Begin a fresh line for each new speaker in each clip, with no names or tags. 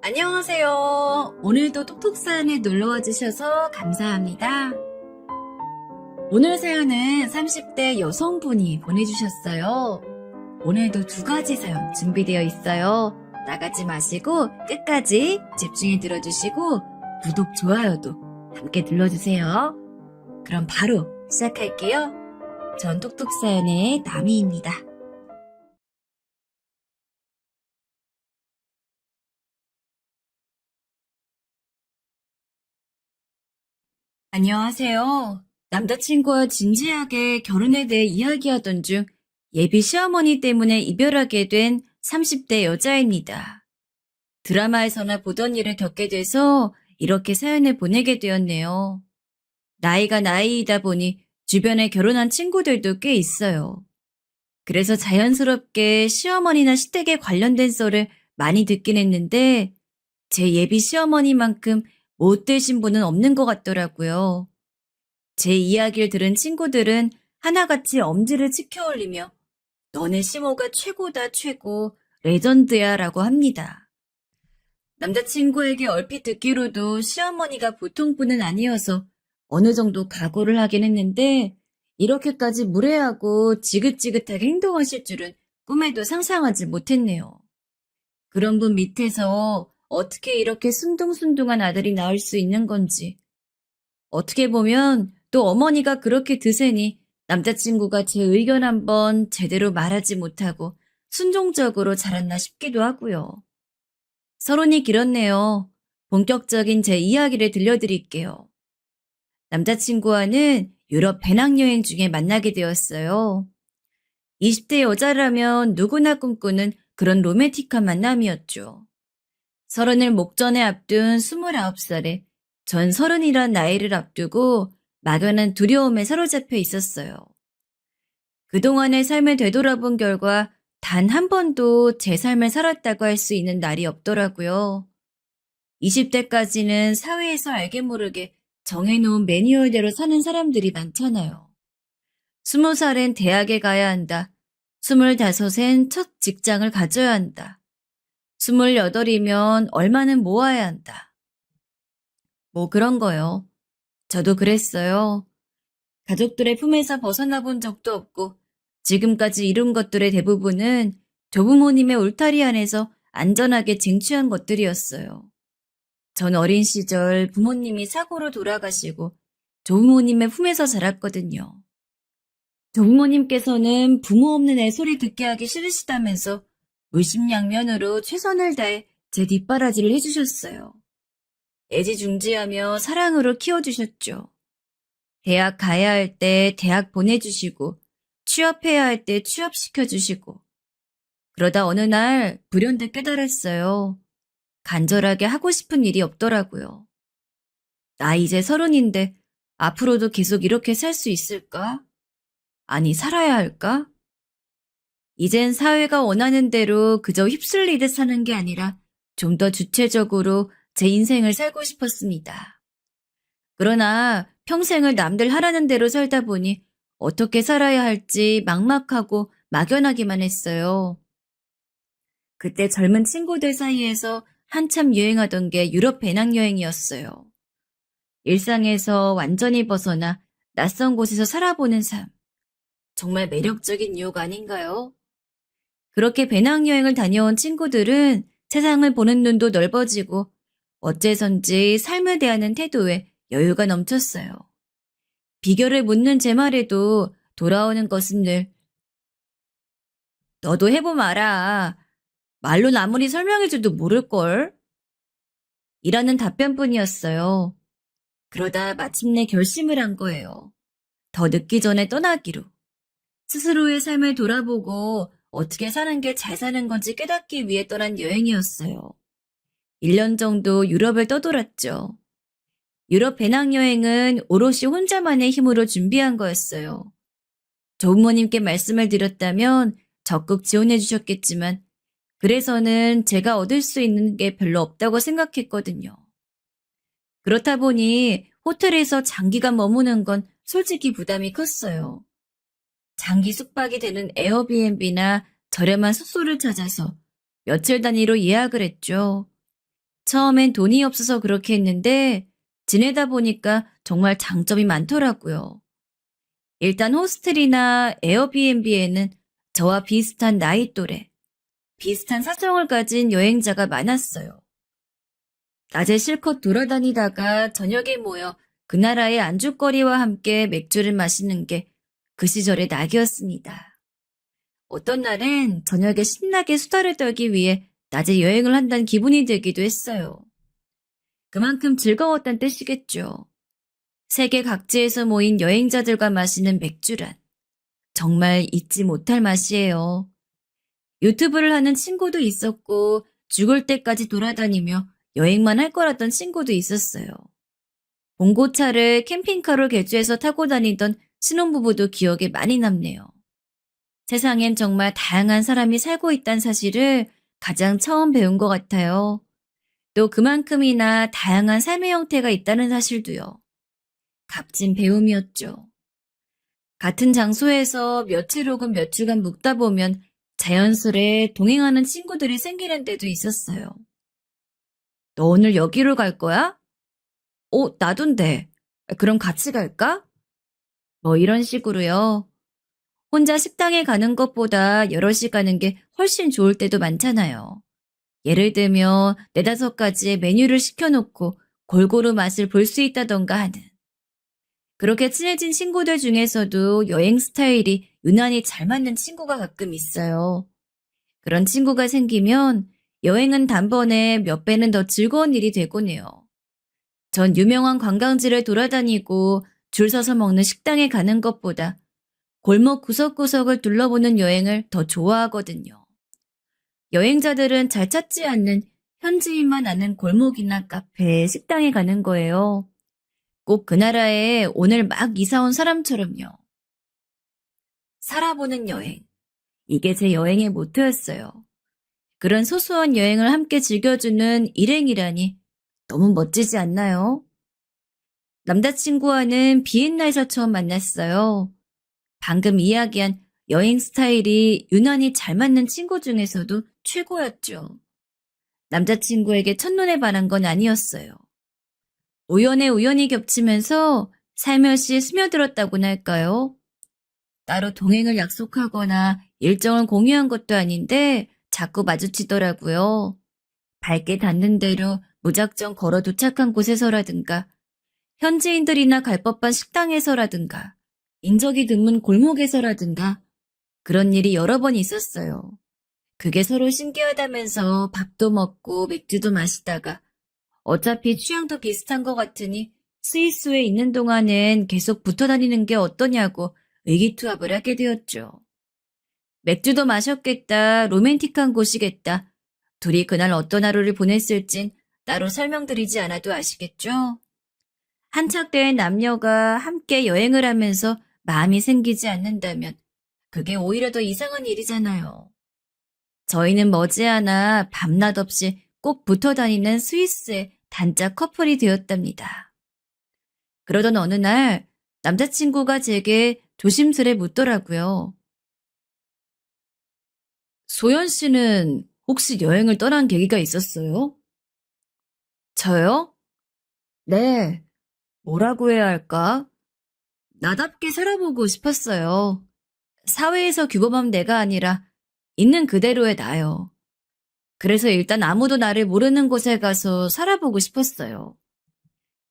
안녕하세요. 오늘도 톡톡사연에 놀러와 주셔서 감사합니다. 오늘 사연은 30대 여성분이 보내주셨어요. 오늘도 두 가지 사연 준비되어 있어요. 나가지 마시고 끝까지 집중해 들어주시고 구독, 좋아요도 함께 눌러주세요. 그럼 바로 시작할게요. 전 톡톡사연의 나미입니다. 안녕하세요. 남자친구와 진지하게 결혼에 대해 이야기하던 중 예비 시어머니 때문에 이별하게 된 30대 여자입니다. 드라마에서나 보던 일을 겪게 돼서 이렇게 사연을 보내게 되었네요. 나이가 나이이다 보니 주변에 결혼한 친구들도 꽤 있어요. 그래서 자연스럽게 시어머니나 시댁에 관련된 썰을 많이 듣긴 했는데 제 예비 시어머니만큼 못 되신 분은 없는 것 같더라고요. 제 이야기를 들은 친구들은 하나같이 엄지를 치켜 올리며 너네 시모가 최고다 최고 레전드야 라고 합니다. 남자친구에게 얼핏 듣기로도 시어머니가 보통 분은 아니어서 어느 정도 각오를 하긴 했는데 이렇게까지 무례하고 지긋지긋하게 행동하실 줄은 꿈에도 상상하지 못했네요. 그런 분 밑에서 어떻게 이렇게 순둥순둥한 아들이 나올 수 있는 건지. 어떻게 보면 또 어머니가 그렇게 드세니 남자친구가 제 의견 한번 제대로 말하지 못하고 순종적으로 자랐나 싶기도 하고요. 서론이 길었네요. 본격적인 제 이야기를 들려드릴게요. 남자친구와는 유럽 배낭여행 중에 만나게 되었어요. 20대 여자라면 누구나 꿈꾸는 그런 로맨틱한 만남이었죠. 서른을 목전에 앞둔 29살에 전 서른이란 나이를 앞두고 막연한 두려움에 사로잡혀 있었어요. 그동안의 삶을 되돌아본 결과 단 한 번도 제 삶을 살았다고 할 수 있는 날이 없더라고요. 20대까지는 사회에서 알게 모르게 정해놓은 매뉴얼대로 사는 사람들이 많잖아요. 20살엔 대학에 가야 한다. 25엔 첫 직장을 가져야 한다. 28이면 얼마는 모아야 한다. 뭐 그런 거요. 저도 그랬어요. 가족들의 품에서 벗어나 본 적도 없고 지금까지 이룬 것들의 대부분은 조부모님의 울타리 안에서 안전하게 쟁취한 것들이었어요. 전 어린 시절 부모님이 사고로 돌아가시고 조부모님의 품에서 자랐거든요. 조부모님께서는 부모 없는 애 소리 듣게 하기 싫으시다면서 물심양면으로 최선을 다해 제 뒷바라지를 해주셨어요. 애지중지하며 사랑으로 키워주셨죠. 대학 가야 할 때 대학 보내주시고 취업해야 할 때 취업시켜주시고 그러다 어느 날 불현듯 깨달았어요. 간절하게 하고 싶은 일이 없더라고요. 나 이제 30인데 앞으로도 계속 이렇게 살 수 있을까? 아니 살아야 할까? 이젠 사회가 원하는 대로 그저 휩쓸리듯 사는 게 아니라 좀 더 주체적으로 제 인생을 살고 싶었습니다. 그러나 평생을 남들 하라는 대로 살다 보니 어떻게 살아야 할지 막막하고 막연하기만 했어요. 그때 젊은 친구들 사이에서 한참 유행하던 게 유럽 배낭여행이었어요. 일상에서 완전히 벗어나 낯선 곳에서 살아보는 삶. 정말 매력적인 유혹 아닌가요? 그렇게 배낭여행을 다녀온 친구들은 세상을 보는 눈도 넓어지고 어째선지 삶에 대하는 태도에 여유가 넘쳤어요. 비결을 묻는 제 말에도 돌아오는 것은 늘 너도 해보면 알아. 말로는 아무리 설명해줘도 모를걸? 이라는 답변뿐이었어요. 그러다 마침내 결심을 한 거예요. 더 늦기 전에 떠나기로. 스스로의 삶을 돌아보고 어떻게 사는 게 잘 사는 건지 깨닫기 위해 떠난 여행이었어요. 1년 정도 유럽을 떠돌았죠. 유럽 배낭여행은 오롯이 혼자만의 힘으로 준비한 거였어요. 조부모님께 말씀을 드렸다면 적극 지원해 주셨겠지만 그래서는 제가 얻을 수 있는 게 별로 없다고 생각했거든요. 그렇다 보니 호텔에서 장기간 머무는 건 솔직히 부담이 컸어요. 장기 숙박이 되는 에어비앤비나 저렴한 숙소를 찾아서 며칠 단위로 예약을 했죠. 처음엔 돈이 없어서 그렇게 했는데 지내다 보니까 정말 장점이 많더라고요. 일단 호스텔이나 에어비앤비에는 저와 비슷한 나이 또래, 비슷한 사정을 가진 여행자가 많았어요. 낮에 실컷 돌아다니다가 저녁에 모여 그 나라의 안주거리와 함께 맥주를 마시는 게 그 시절의 낙이었습니다. 어떤 날엔 저녁에 신나게 수다를 떨기 위해 낮에 여행을 한다는 기분이 들기도 했어요. 그만큼 즐거웠단 뜻이겠죠. 세계 각지에서 모인 여행자들과 마시는 맥주란 정말 잊지 못할 맛이에요. 유튜브를 하는 친구도 있었고 죽을 때까지 돌아다니며 여행만 할 거라던 친구도 있었어요. 봉고차를 캠핑카로 개조해서 타고 다니던 신혼부부도 기억에 많이 남네요. 세상엔 정말 다양한 사람이 살고 있다는 사실을 가장 처음 배운 것 같아요. 또 그만큼이나 다양한 삶의 형태가 있다는 사실도요. 값진 배움이었죠. 같은 장소에서 며칠 혹은 몇 주간 묵다 보면 자연스레 동행하는 친구들이 생기는 때도 있었어요. 너 오늘 여기로 갈 거야? 나둔데. 그럼 같이 갈까? 뭐 이런 식으로요. 혼자 식당에 가는 것보다 여럿이 가는 게 훨씬 좋을 때도 많잖아요. 예를 들면 네다섯 가지의 메뉴를 시켜놓고 골고루 맛을 볼 수 있다던가 하는. 그렇게 친해진 친구들 중에서도 여행 스타일이 유난히 잘 맞는 친구가 가끔 있어요. 그런 친구가 생기면 여행은 단번에 몇 배는 더 즐거운 일이 되곤 해요. 전 유명한 관광지를 돌아다니고 줄 서서 먹는 식당에 가는 것보다 골목 구석구석을 둘러보는 여행을 더 좋아하거든요. 여행자들은 잘 찾지 않는 현지인만 아는 골목이나 카페, 식당에 가는 거예요. 꼭 그 나라에 오늘 막 이사 온 사람처럼요. 살아보는 여행. 이게 제 여행의 모토였어요. 그런 소소한 여행을 함께 즐겨주는 일행이라니 너무 멋지지 않나요? 남자친구와는 비엔나에서 처음 만났어요. 방금 이야기한 여행 스타일이 유난히 잘 맞는 친구 중에서도 최고였죠. 남자친구에게 첫눈에 반한 건 아니었어요. 우연에 우연히 겹치면서 살며시 스며들었다고나 할까요? 따로 동행을 약속하거나 일정을 공유한 것도 아닌데 자꾸 마주치더라고요. 밝게 닿는 대로 무작정 걸어 도착한 곳에서라든가 현지인들이나 갈 법한 식당에서라든가 인적이 드문 골목에서라든가 그런 일이 여러 번 있었어요. 그게 서로 신기하다면서 밥도 먹고 맥주도 마시다가 어차피 취향도 비슷한 것 같으니 스위스에 있는 동안엔 계속 붙어 다니는 게 어떠냐고 의기투합을 하게 되었죠. 맥주도 마셨겠다, 로맨틱한 곳이겠다. 둘이 그날 어떤 하루를 보냈을진 따로 설명드리지 않아도 아시겠죠? 한착된 남녀가 함께 여행을 하면서 마음이 생기지 않는다면 그게 오히려 더 이상한 일이잖아요. 저희는 머지않아 밤낮 없이 꼭 붙어 다니는 스위스의 단짝 커플이 되었답니다. 그러던 어느 날 남자친구가 제게 조심스레 묻더라고요. 소연 씨는 혹시 여행을 떠난 계기가 있었어요? 저요? 네. 뭐라고 해야 할까? 나답게 살아보고 싶었어요. 사회에서 규범한 내가 아니라 있는 그대로의 나요. 그래서 일단 아무도 나를 모르는 곳에 가서 살아보고 싶었어요.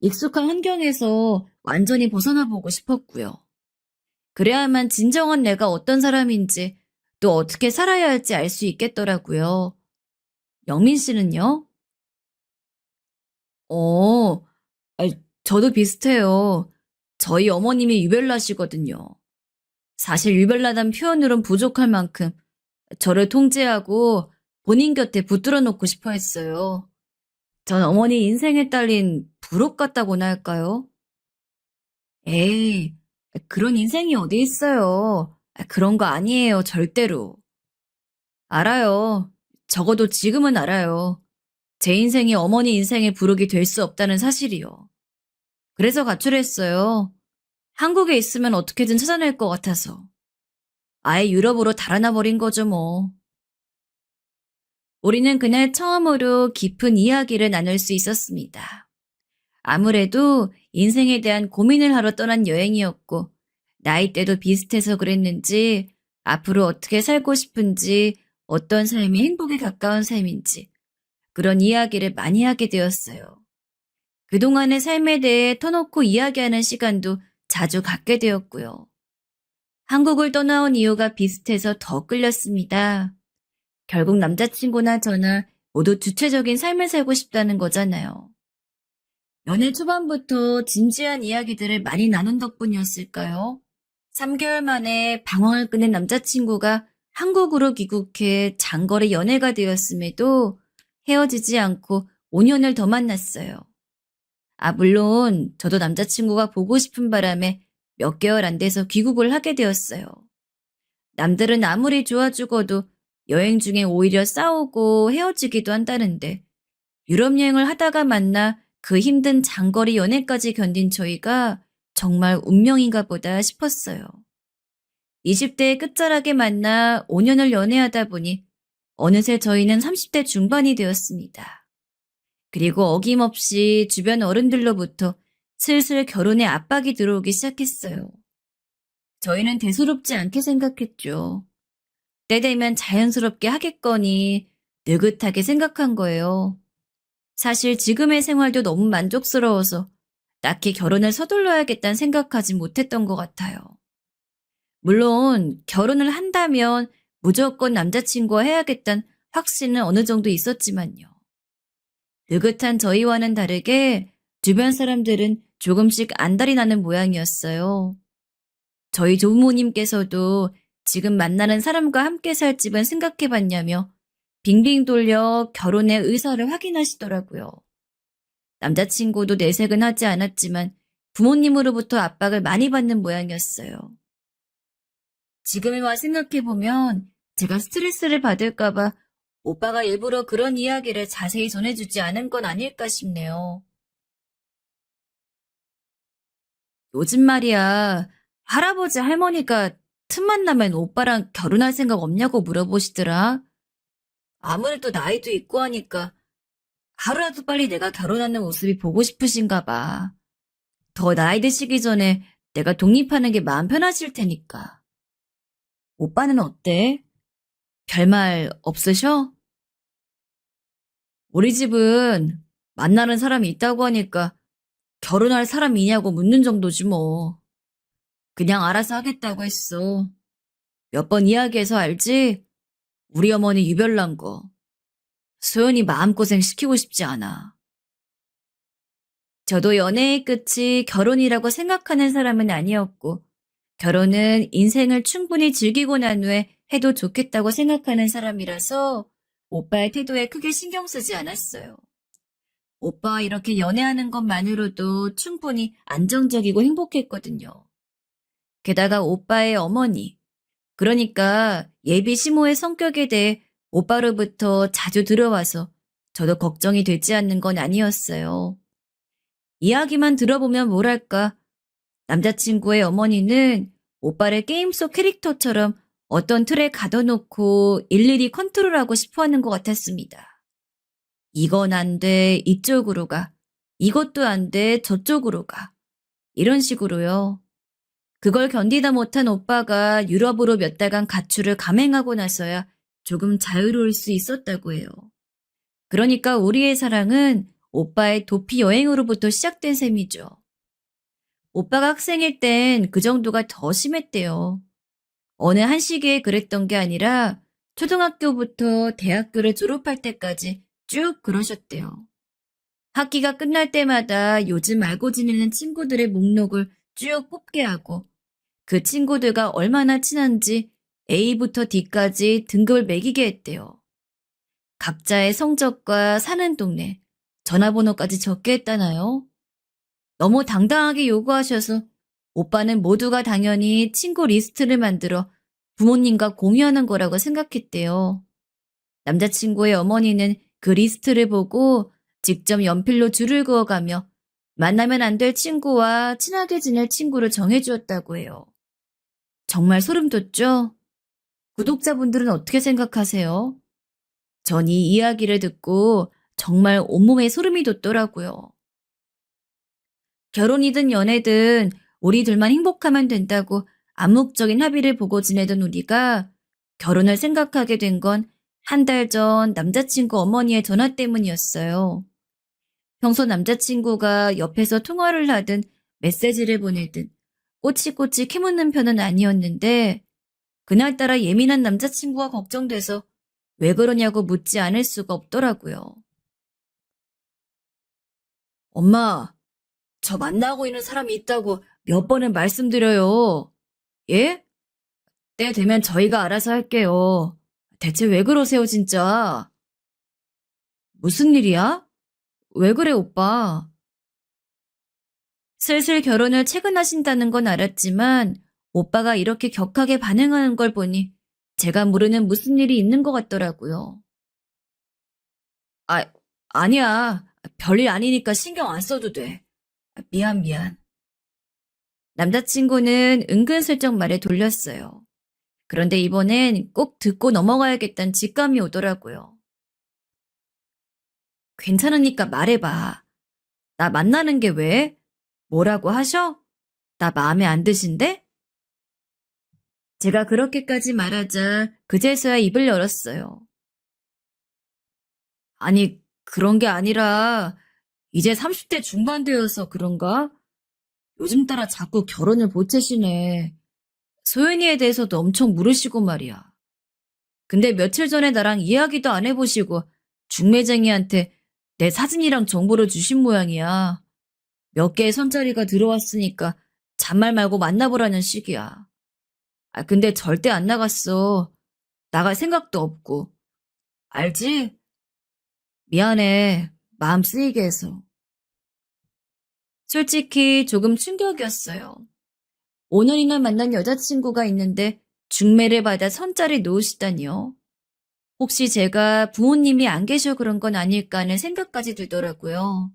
익숙한 환경에서 완전히 벗어나 보고 싶었고요. 그래야만 진정한 내가 어떤 사람인지 또 어떻게 살아야 할지 알 수 있겠더라고요. 영민 씨는요? 어, 아이, 저도 비슷해요. 저희 어머님이 유별나시거든요. 사실 유별나단 표현으론 부족할 만큼 저를 통제하고 본인 곁에 붙들어 놓고 싶어 했어요. 전 어머니 인생에 딸린 부록 같다고나 할까요? 에이, 그런 인생이 어디 있어요. 그런 거 아니에요, 절대로. 알아요. 적어도 지금은 알아요. 제 인생이 어머니 인생의 부록이 될 수 없다는 사실이요. 그래서 가출했어요. 한국에 있으면 어떻게든 찾아낼 것 같아서. 아예 유럽으로 달아나 버린 거죠, 뭐. 우리는 그날 처음으로 깊은 이야기를 나눌 수 있었습니다. 아무래도 인생에 대한 고민을 하러 떠난 여행이었고, 나이대도 비슷해서 그랬는지, 앞으로 어떻게 살고 싶은지, 어떤 삶이 행복에 가까운 삶인지, 그런 이야기를 많이 하게 되었어요. 그동안의 삶에 대해 터놓고 이야기하는 시간도 자주 갖게 되었고요. 한국을 떠나온 이유가 비슷해서 더 끌렸습니다. 결국 남자친구나 저나 모두 주체적인 삶을 살고 싶다는 거잖아요. 연애 초반부터 진지한 이야기들을 많이 나눈 덕분이었을까요? 3개월 만에 방황을 끝낸 남자친구가 한국으로 귀국해 장거리 연애가 되었음에도 헤어지지 않고 5년을 더 만났어요. 물론 저도 남자친구가 보고 싶은 바람에 몇 개월 안 돼서 귀국을 하게 되었어요. 남들은 아무리 좋아 죽어도 여행 중에 오히려 싸우고 헤어지기도 한다는데 유럽 여행을 하다가 만나 그 힘든 장거리 연애까지 견딘 저희가 정말 운명인가 보다 싶었어요. 20대의 끝자락에 만나 5년을 연애하다 보니 어느새 저희는 30대 중반이 되었습니다. 그리고 어김없이 주변 어른들로부터 슬슬 결혼의 압박이 들어오기 시작했어요. 저희는 대수롭지 않게 생각했죠. 때 되면 자연스럽게 하겠거니 느긋하게 생각한 거예요. 사실 지금의 생활도 너무 만족스러워서 딱히 결혼을 서둘러야겠다는 생각하지 못했던 것 같아요. 물론 결혼을 한다면 무조건 남자친구와 해야겠다는 확신은 어느 정도 있었지만요. 느긋한 저희와는 다르게 주변 사람들은 조금씩 안달이 나는 모양이었어요. 저희 조부모님께서도 지금 만나는 사람과 함께 살 집은 생각해봤냐며 빙빙 돌려 결혼의 의사를 확인하시더라고요. 남자친구도 내색은 하지 않았지만 부모님으로부터 압박을 많이 받는 모양이었어요. 지금에 와 생각해보면 제가 스트레스를 받을까봐 오빠가 일부러 그런 이야기를 자세히 전해주지 않은 건 아닐까 싶네요. 요즘 말이야, 할아버지 할머니가 틈만 나면 오빠랑 결혼할 생각 없냐고 물어보시더라. 아무래도 나이도 있고 하니까 하루라도 빨리 내가 결혼하는 모습이 보고 싶으신가 봐. 더 나이 드시기 전에 내가 독립하는 게 마음 편하실 테니까. 오빠는 어때? 별말 없으셔? 우리 집은 만나는 사람이 있다고 하니까 결혼할 사람이냐고 묻는 정도지 뭐. 그냥 알아서 하겠다고 했어. 몇 번 이야기해서 알지? 우리 어머니 유별난 거. 소연이 마음고생 시키고 싶지 않아. 저도 연애의 끝이 결혼이라고 생각하는 사람은 아니었고, 결혼은 인생을 충분히 즐기고 난 후에 해도 좋겠다고 생각하는 사람이라서 오빠의 태도에 크게 신경 쓰지 않았어요. 오빠와 이렇게 연애하는 것만으로도 충분히 안정적이고 행복했거든요. 게다가 오빠의 어머니, 그러니까 예비 시모의 성격에 대해 오빠로부터 자주 들어와서 저도 걱정이 되지 않는 건 아니었어요. 이야기만 들어보면 뭐랄까, 남자친구의 어머니는 오빠를 게임 속 캐릭터처럼 어떤 틀에 가둬놓고 일일이 컨트롤하고 싶어 하는 것 같았습니다. 이건 안 돼, 이쪽으로 가. 이것도 안 돼, 저쪽으로 가. 이런 식으로요. 그걸 견디다 못한 오빠가 유럽으로 몇 달간 가출을 감행하고 나서야 조금 자유로울 수 있었다고 해요. 그러니까 우리의 사랑은 오빠의 도피 여행으로부터 시작된 셈이죠. 오빠가 학생일 땐 그 정도가 더 심했대요. 어느 한 시기에 그랬던 게 아니라 초등학교부터 대학교를 졸업할 때까지 쭉 그러셨대요. 학기가 끝날 때마다 요즘 알고 지내는 친구들의 목록을 쭉 뽑게 하고 그 친구들과 얼마나 친한지 A부터 D까지 등급을 매기게 했대요. 각자의 성적과 사는 동네, 전화번호까지 적게 했다나요? 너무 당당하게 요구하셔서 오빠는 모두가 당연히 친구 리스트를 만들어 부모님과 공유하는 거라고 생각했대요. 남자친구의 어머니는 그 리스트를 보고 직접 연필로 줄을 그어가며 만나면 안 될 친구와 친하게 지낼 친구를 정해주었다고 해요. 정말 소름 돋죠? 구독자분들은 어떻게 생각하세요? 전 이 이야기를 듣고 정말 온몸에 소름이 돋더라고요. 결혼이든 연애든 우리 둘만 행복하면 된다고 암묵적인 합의를 보고 지내던 우리가 결혼을 생각하게 된 건 한 달 전 남자친구 어머니의 전화 때문이었어요. 평소 남자친구가 옆에서 통화를 하든 메시지를 보내든 꼬치꼬치 캐묻는 편은 아니었는데 그날따라 예민한 남자친구가 걱정돼서 왜 그러냐고 묻지 않을 수가 없더라고요. 엄마, 저 만나고 있는 사람이 있다고 몇 번을 말씀드려요. 예? 때 되면 저희가 알아서 할게요. 대체 왜 그러세요, 진짜? 무슨 일이야? 왜 그래, 오빠? 슬슬 결혼을 체근하신다는 건 알았지만 오빠가 이렇게 격하게 반응하는 걸 보니 제가 모르는 무슨 일이 있는 것 같더라고요. 아, 아니야. 별일 아니니까 신경 안 써도 돼. 미안. 남자친구는 은근슬쩍 말을 돌렸어요. 그런데 이번엔 꼭 듣고 넘어가야겠다는 직감이 오더라고요. 괜찮으니까 말해봐. 나 만나는 게 왜? 뭐라고 하셔? 나 마음에 안 드신데? 제가 그렇게까지 말하자 그제서야 입을 열었어요. 아니, 그런 게 아니라 이제 30대 중반 되어서 그런가? 요즘 따라 자꾸 결혼을 보채시네. 소연이에 대해서도 엄청 물으시고 말이야. 근데 며칠 전에 나랑 이야기도 안 해보시고 중매쟁이한테 내 사진이랑 정보를 주신 모양이야. 몇 개의 선자리가 들어왔으니까 잔말 말고 만나보라는 식이야. 근데 절대 안 나갔어. 나갈 생각도 없고. 알지? 미안해. 마음 쓰이게 해서. 솔직히 조금 충격이었어요. 5년이나 만난 여자친구가 있는데 중매를 받아 선자를 놓으시다니요. 혹시 제가 부모님이 안 계셔 그런 건 아닐까 하는 생각까지 들더라고요.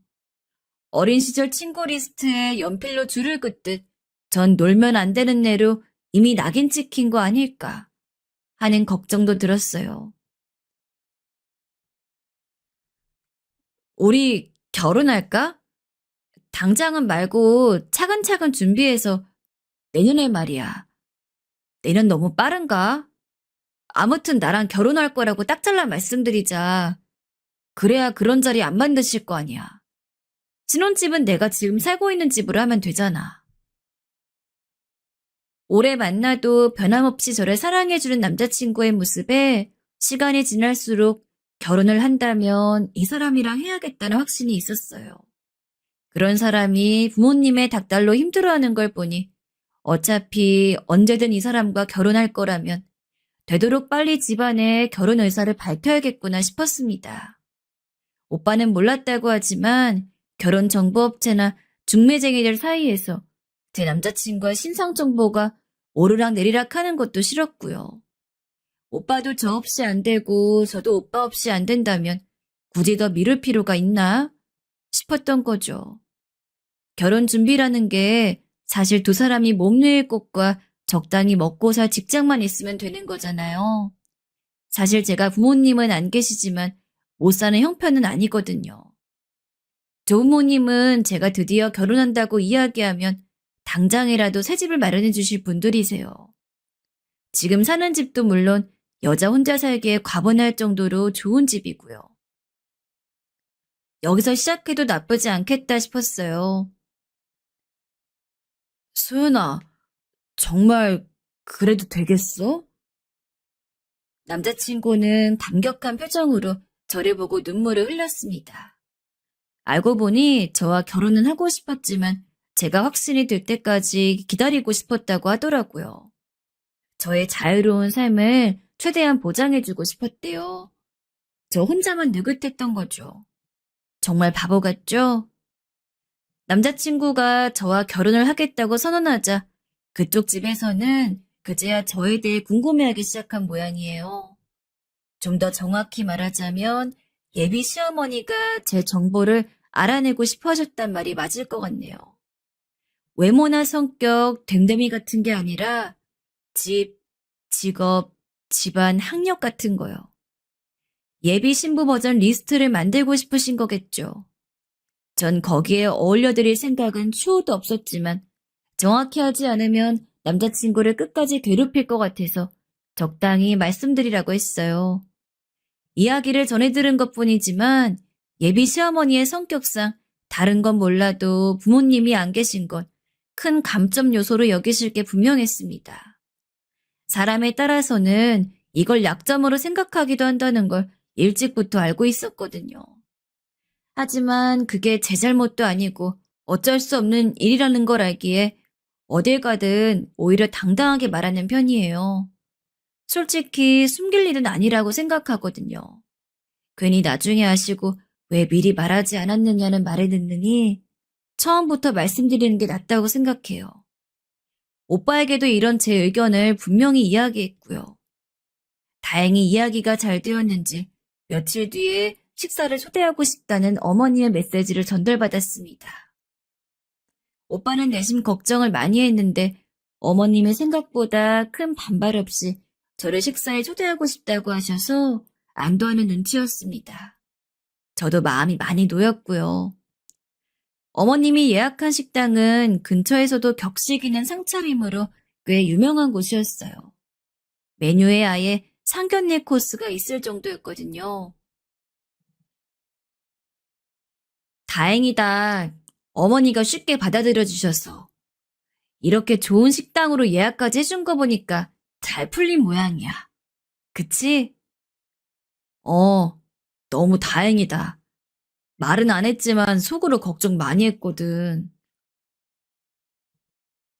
어린 시절 친구 리스트에 연필로 줄을 긋듯 전 놀면 안 되는 애로 이미 낙인 찍힌 거 아닐까 하는 걱정도 들었어요. 우리 결혼할까? 당장은 말고 차근차근 준비해서 내년에 말이야. 내년 너무 빠른가? 아무튼 나랑 결혼할 거라고 딱 잘라 말씀드리자. 그래야 그런 자리 안 만드실 거 아니야. 신혼집은 내가 지금 살고 있는 집으로 하면 되잖아. 오래 만나도 변함없이 저를 사랑해주는 남자친구의 모습에 시간이 지날수록 결혼을 한다면 이 사람이랑 해야겠다는 확신이 있었어요. 그런 사람이 부모님의 닥달로 힘들어하는 걸 보니 어차피 언제든 이 사람과 결혼할 거라면 되도록 빨리 집안에 결혼 의사를 밝혀야겠구나 싶었습니다. 오빠는 몰랐다고 하지만 결혼정보업체나 중매쟁이들 사이에서 제 남자친구와 신상 정보가 오르락내리락 하는 것도 싫었고요. 오빠도 저 없이 안 되고 저도 오빠 없이 안 된다면 굳이 더 미룰 필요가 있나 싶었던 거죠. 결혼 준비라는 게 사실 두 사람이 몸 놓일 곳과 적당히 먹고 살 직장만 있으면 되는 거잖아요. 사실 제가 부모님은 안 계시지만 못 사는 형편은 아니거든요. 조부모님은 제가 드디어 결혼한다고 이야기하면 당장이라도 새 집을 마련해 주실 분들이세요. 지금 사는 집도 물론 여자 혼자 살기에 과분할 정도로 좋은 집이고요. 여기서 시작해도 나쁘지 않겠다 싶었어요. 소연아, 정말 그래도 되겠어? 남자친구는 감격한 표정으로 저를 보고 눈물을 흘렸습니다. 알고 보니 저와 결혼은 하고 싶었지만 제가 확신이 들 때까지 기다리고 싶었다고 하더라고요. 저의 자유로운 삶을 최대한 보장해주고 싶었대요. 저 혼자만 느긋했던 거죠. 정말 바보 같죠? 남자친구가 저와 결혼을 하겠다고 선언하자 그쪽 집에서는 그제야 저에 대해 궁금해하기 시작한 모양이에요. 좀 더 정확히 말하자면 예비 시어머니가 제 정보를 알아내고 싶어 하셨단 말이 맞을 것 같네요. 외모나 성격, 됨됨이 같은 게 아니라 집, 직업, 집안, 학력 같은 거요. 예비 신부 버전 리스트를 만들고 싶으신 거겠죠. 전 거기에 어울려드릴 생각은 추호도 없었지만 정확히 하지 않으면 남자친구를 끝까지 괴롭힐 것 같아서 적당히 말씀드리라고 했어요. 이야기를 전해 들은 것뿐이지만 예비 시어머니의 성격상 다른 건 몰라도 부모님이 안 계신 건 큰 감점 요소로 여기실 게 분명했습니다. 사람에 따라서는 이걸 약점으로 생각하기도 한다는 걸 일찍부터 알고 있었거든요. 하지만 그게 제 잘못도 아니고 어쩔 수 없는 일이라는 걸 알기에 어딜 가든 오히려 당당하게 말하는 편이에요. 솔직히 숨길 일은 아니라고 생각하거든요. 괜히 나중에 아시고 왜 미리 말하지 않았느냐는 말을 듣느니 처음부터 말씀드리는 게 낫다고 생각해요. 오빠에게도 이런 제 의견을 분명히 이야기했고요. 다행히 이야기가 잘 되었는지 며칠 뒤에 식사를 초대하고 싶다는 어머니의 메시지를 전달받았습니다. 오빠는 내심 걱정을 많이 했는데 어머님의 생각보다 큰 반발 없이 저를 식사에 초대하고 싶다고 하셔서 안도하는 눈치였습니다. 저도 마음이 많이 놓였고요. 어머님이 예약한 식당은 근처에서도 격식 있는 상차림으로 꽤 유명한 곳이었어요. 메뉴에 아예 상견례 코스가 있을 정도였거든요. 다행이다. 어머니가 쉽게 받아들여 주셔서. 이렇게 좋은 식당으로 예약까지 해준 거 보니까 잘 풀린 모양이야. 그치? 너무 다행이다. 말은 안 했지만 속으로 걱정 많이 했거든.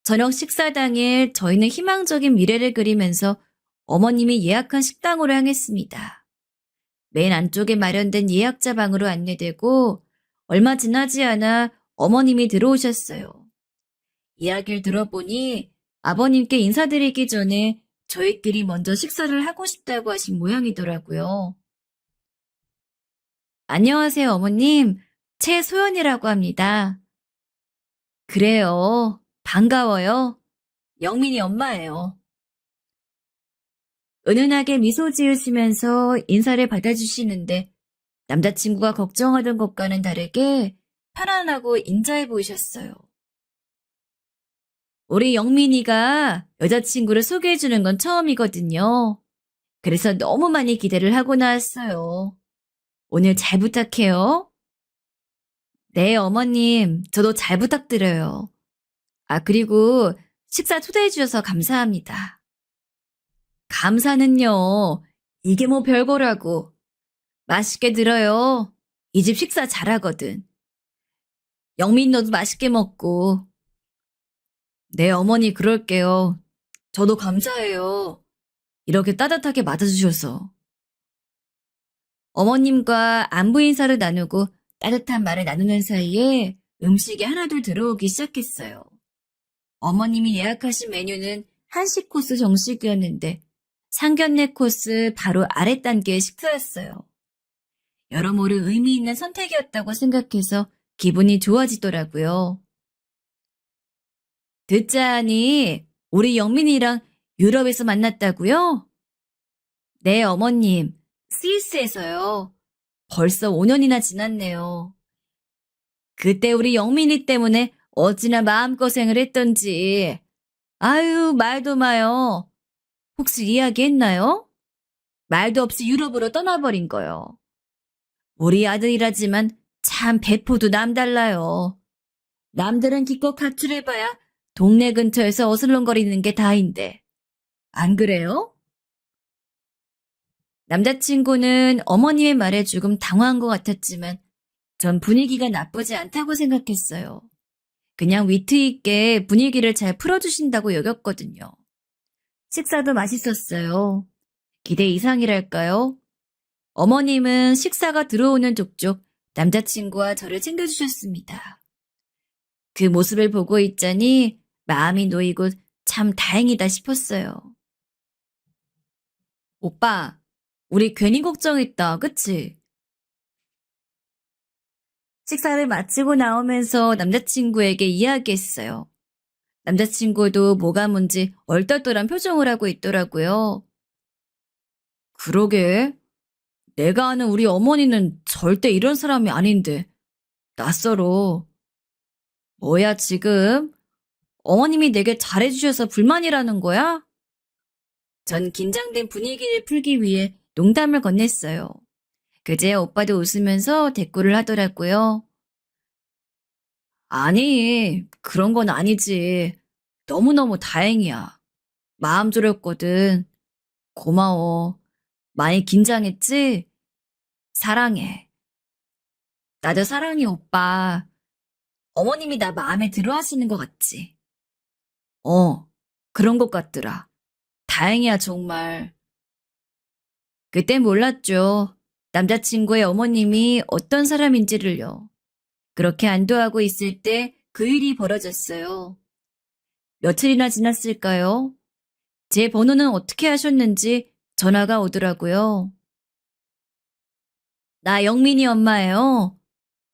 저녁 식사 당일 저희는 희망적인 미래를 그리면서 어머님이 예약한 식당으로 향했습니다. 맨 안쪽에 마련된 예약자 방으로 안내되고 얼마 지나지 않아 어머님이 들어오셨어요. 이야기를 들어보니 아버님께 인사드리기 전에 저희끼리 먼저 식사를 하고 싶다고 하신 모양이더라고요. 안녕하세요, 어머님. 최소연이라고 합니다. 그래요. 반가워요. 영민이 엄마예요. 은은하게 미소 지으시면서 인사를 받아주시는데 남자친구가 걱정하던 것과는 다르게 편안하고 인자해 보이셨어요. 우리 영민이가 여자친구를 소개해주는 건 처음이거든요. 그래서 너무 많이 기대를 하고 나왔어요. 오늘 잘 부탁해요. 네, 어머님. 저도 잘 부탁드려요. 그리고 식사 초대해 주셔서 감사합니다. 감사는요. 이게 뭐 별거라고. 맛있게 들어요. 이 집 식사 잘하거든. 영민 너도 맛있게 먹고. 네, 어머니 그럴게요. 저도 감사해요. 이렇게 따뜻하게 맞아주셔서. 어머님과 안부 인사를 나누고 따뜻한 말을 나누는 사이에 음식이 하나둘 들어오기 시작했어요. 어머님이 예약하신 메뉴는 한식 코스 정식이었는데 상견례 코스 바로 아래 단계의 식사였어요. 여러모로 의미 있는 선택이었다고 생각해서 기분이 좋아지더라고요. 듣자하니 우리 영민이랑 유럽에서 만났다고요? 네, 어머님. 스위스에서요. 벌써 5년이나 지났네요. 그때 우리 영민이 때문에 어찌나 마음고생을 했던지. 아유, 말도 마요. 혹시 이야기했나요? 말도 없이 유럽으로 떠나버린 거요. 우리 아들이라지만 참 배포도 남달라요. 남들은 기껏 가출해봐야 동네 근처에서 어슬렁거리는 게 다인데. 안 그래요? 남자친구는 어머님의 말에 조금 당황한 것 같았지만 전 분위기가 나쁘지 않다고 생각했어요. 그냥 위트 있게 분위기를 잘 풀어주신다고 여겼거든요. 식사도 맛있었어요. 기대 이상이랄까요? 어머님은 식사가 들어오는 족족 남자친구와 저를 챙겨주셨습니다. 그 모습을 보고 있자니 마음이 놓이고 참 다행이다 싶었어요. 오빠, 우리 괜히 걱정했다, 그치? 식사를 마치고 나오면서 남자친구에게 이야기했어요. 남자친구도 뭐가 뭔지 얼떨떨한 표정을 하고 있더라고요. 그러게. 내가 아는 우리 어머니는 절대 이런 사람이 아닌데, 낯설어. 뭐야, 지금? 어머님이 내게 잘해주셔서 불만이라는 거야? 전 긴장된 분위기를 풀기 위해 농담을 건넸어요. 그제야 오빠도 웃으면서 대꾸를 하더라고요. 아니, 그런 건 아니지. 너무너무 다행이야. 마음 졸였거든. 고마워. 많이 긴장했지? 사랑해. 나도 사랑해, 오빠. 어머님이 나 마음에 들어 하시는 것 같지? 그런 것 같더라. 다행이야, 정말. 그땐 몰랐죠. 남자친구의 어머님이 어떤 사람인지를요. 그렇게 안도하고 있을 때 그 일이 벌어졌어요. 며칠이나 지났을까요? 제 번호는 어떻게 하셨는지 전화가 오더라고요. 나 영민이 엄마예요.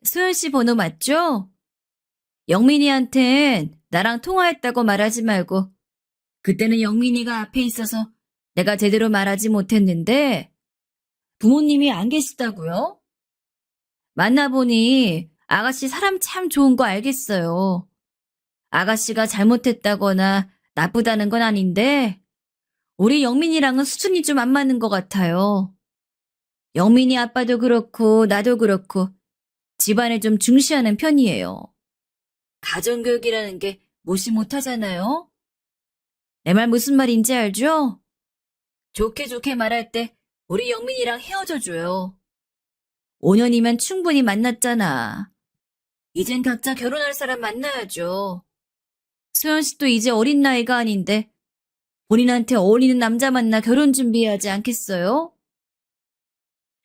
소연 씨 번호 맞죠? 영민이한텐 나랑 통화했다고 말하지 말고 그때는 영민이가 앞에 있어서 내가 제대로 말하지 못했는데 부모님이 안 계시다고요? 만나보니 아가씨 사람 참 좋은 거 알겠어요. 아가씨가 잘못했다거나 나쁘다는 건 아닌데 우리 영민이랑은 수준이 좀 안 맞는 것 같아요. 영민이 아빠도 그렇고 나도 그렇고 집안을 좀 중시하는 편이에요. 가정교육이라는 게 무시 못하잖아요? 내 말 무슨 말인지 알죠? 좋게 좋게 말할 때 우리 영민이랑 헤어져줘요. 5년이면 충분히 만났잖아. 이젠 각자 결혼할 사람 만나야죠. 소연 씨도 이제 어린 나이가 아닌데 본인한테 어울리는 남자 만나 결혼 준비하지 않겠어요?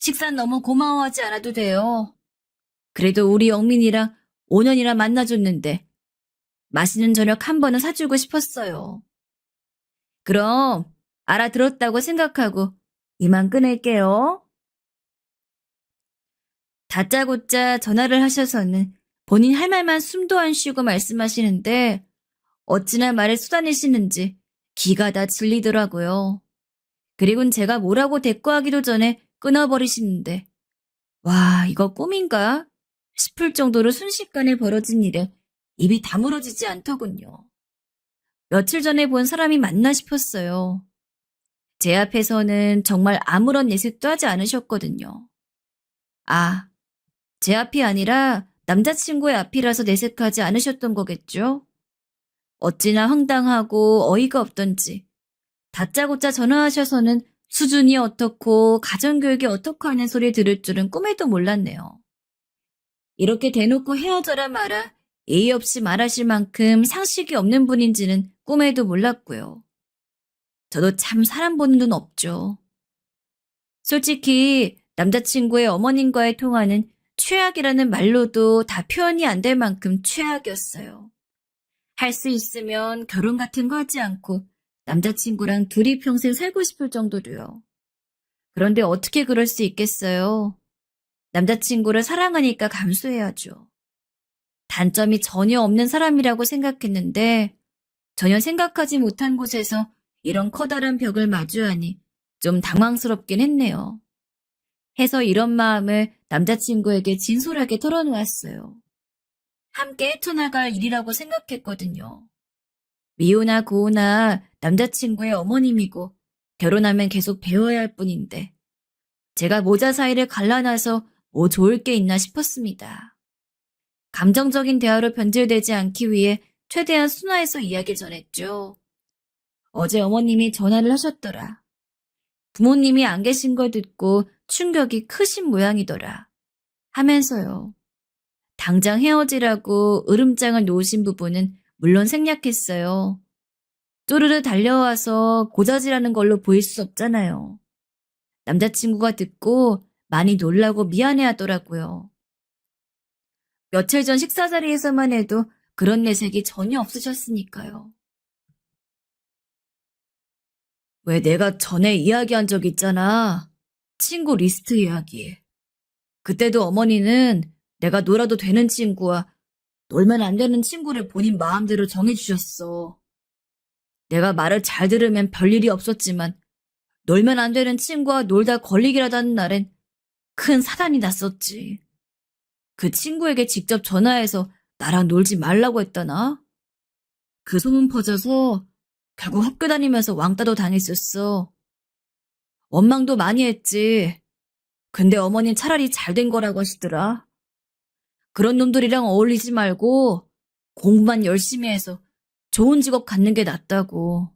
식사는 너무 고마워하지 않아도 돼요. 그래도 우리 영민이랑 5년이나 만나줬는데 맛있는 저녁 한 번은 사주고 싶었어요. 그럼 알아들었다고 생각하고 이만 끊을게요. 다짜고짜 전화를 하셔서는 본인 할 말만 숨도 안 쉬고 말씀하시는데 어찌나 말을 쏟아내시는지 기가 다 질리더라고요. 그리고는 제가 뭐라고 대꾸하기도 전에 끊어버리시는데 와, 이거 꿈인가 싶을 정도로 순식간에 벌어진 일에 입이 다물어지지 않더군요. 며칠 전에 본 사람이 맞나 싶었어요. 제 앞에서는 정말 아무런 내색도 하지 않으셨거든요. 아, 제 앞이 아니라 남자친구의 앞이라서 내색하지 않으셨던 거겠죠? 어찌나 황당하고 어이가 없던지 다짜고짜 전화하셔서는 수준이 어떻고 가정교육이 어떻고 하는 소리 들을 줄은 꿈에도 몰랐네요. 이렇게 대놓고 헤어져라 마라 예의 없이 말하실 만큼 상식이 없는 분인지는 꿈에도 몰랐고요. 저도 참 사람 보는 눈 없죠. 솔직히 남자친구의 어머님과의 통화는 최악이라는 말로도 다 표현이 안 될 만큼 최악이었어요. 할 수 있으면 결혼 같은 거 하지 않고 남자친구랑 둘이 평생 살고 싶을 정도로요. 그런데 어떻게 그럴 수 있겠어요? 남자친구를 사랑하니까 감수해야죠. 단점이 전혀 없는 사람이라고 생각했는데 전혀 생각하지 못한 곳에서 이런 커다란 벽을 마주하니 좀 당황스럽긴 했네요. 해서 이런 마음을 남자친구에게 진솔하게 털어놓았어요. 함께 헤쳐나갈 일이라고 생각했거든요. 미우나 고우나 남자친구의 어머님이고 결혼하면 계속 배워야 할 뿐인데 제가 모자 사이를 갈라놔서 뭐 좋을 게 있나 싶었습니다. 감정적인 대화로 변질되지 않기 위해 최대한 순화해서 이야기를 전했죠. 어제 어머님이 전화를 하셨더라. 부모님이 안 계신 걸 듣고 충격이 크신 모양이더라. 하면서요. 당장 헤어지라고 으름장을 놓으신 부부는 물론 생략했어요. 쪼르르 달려와서 고자질하는 걸로 보일 수 없잖아요. 남자친구가 듣고 많이 놀라고 미안해하더라고요. 며칠 전 식사 자리에서만 해도 그런 내색이 전혀 없으셨으니까요. 왜 내가 전에 이야기한 적 있잖아. 친구 리스트 이야기. 그때도 어머니는 내가 놀아도 되는 친구와 놀면 안 되는 친구를 본인 마음대로 정해주셨어. 내가 말을 잘 들으면 별일이 없었지만 놀면 안 되는 친구와 놀다 걸리기라도 하는 날엔 큰 사단이 났었지. 그 친구에게 직접 전화해서 나랑 놀지 말라고 했다나? 그 소문 퍼져서 결국 학교 다니면서 왕따도 당했었어. 원망도 많이 했지. 근데 어머님 차라리 잘 된 거라고 하시더라. 그런 놈들이랑 어울리지 말고 공부만 열심히 해서 좋은 직업 갖는 게 낫다고.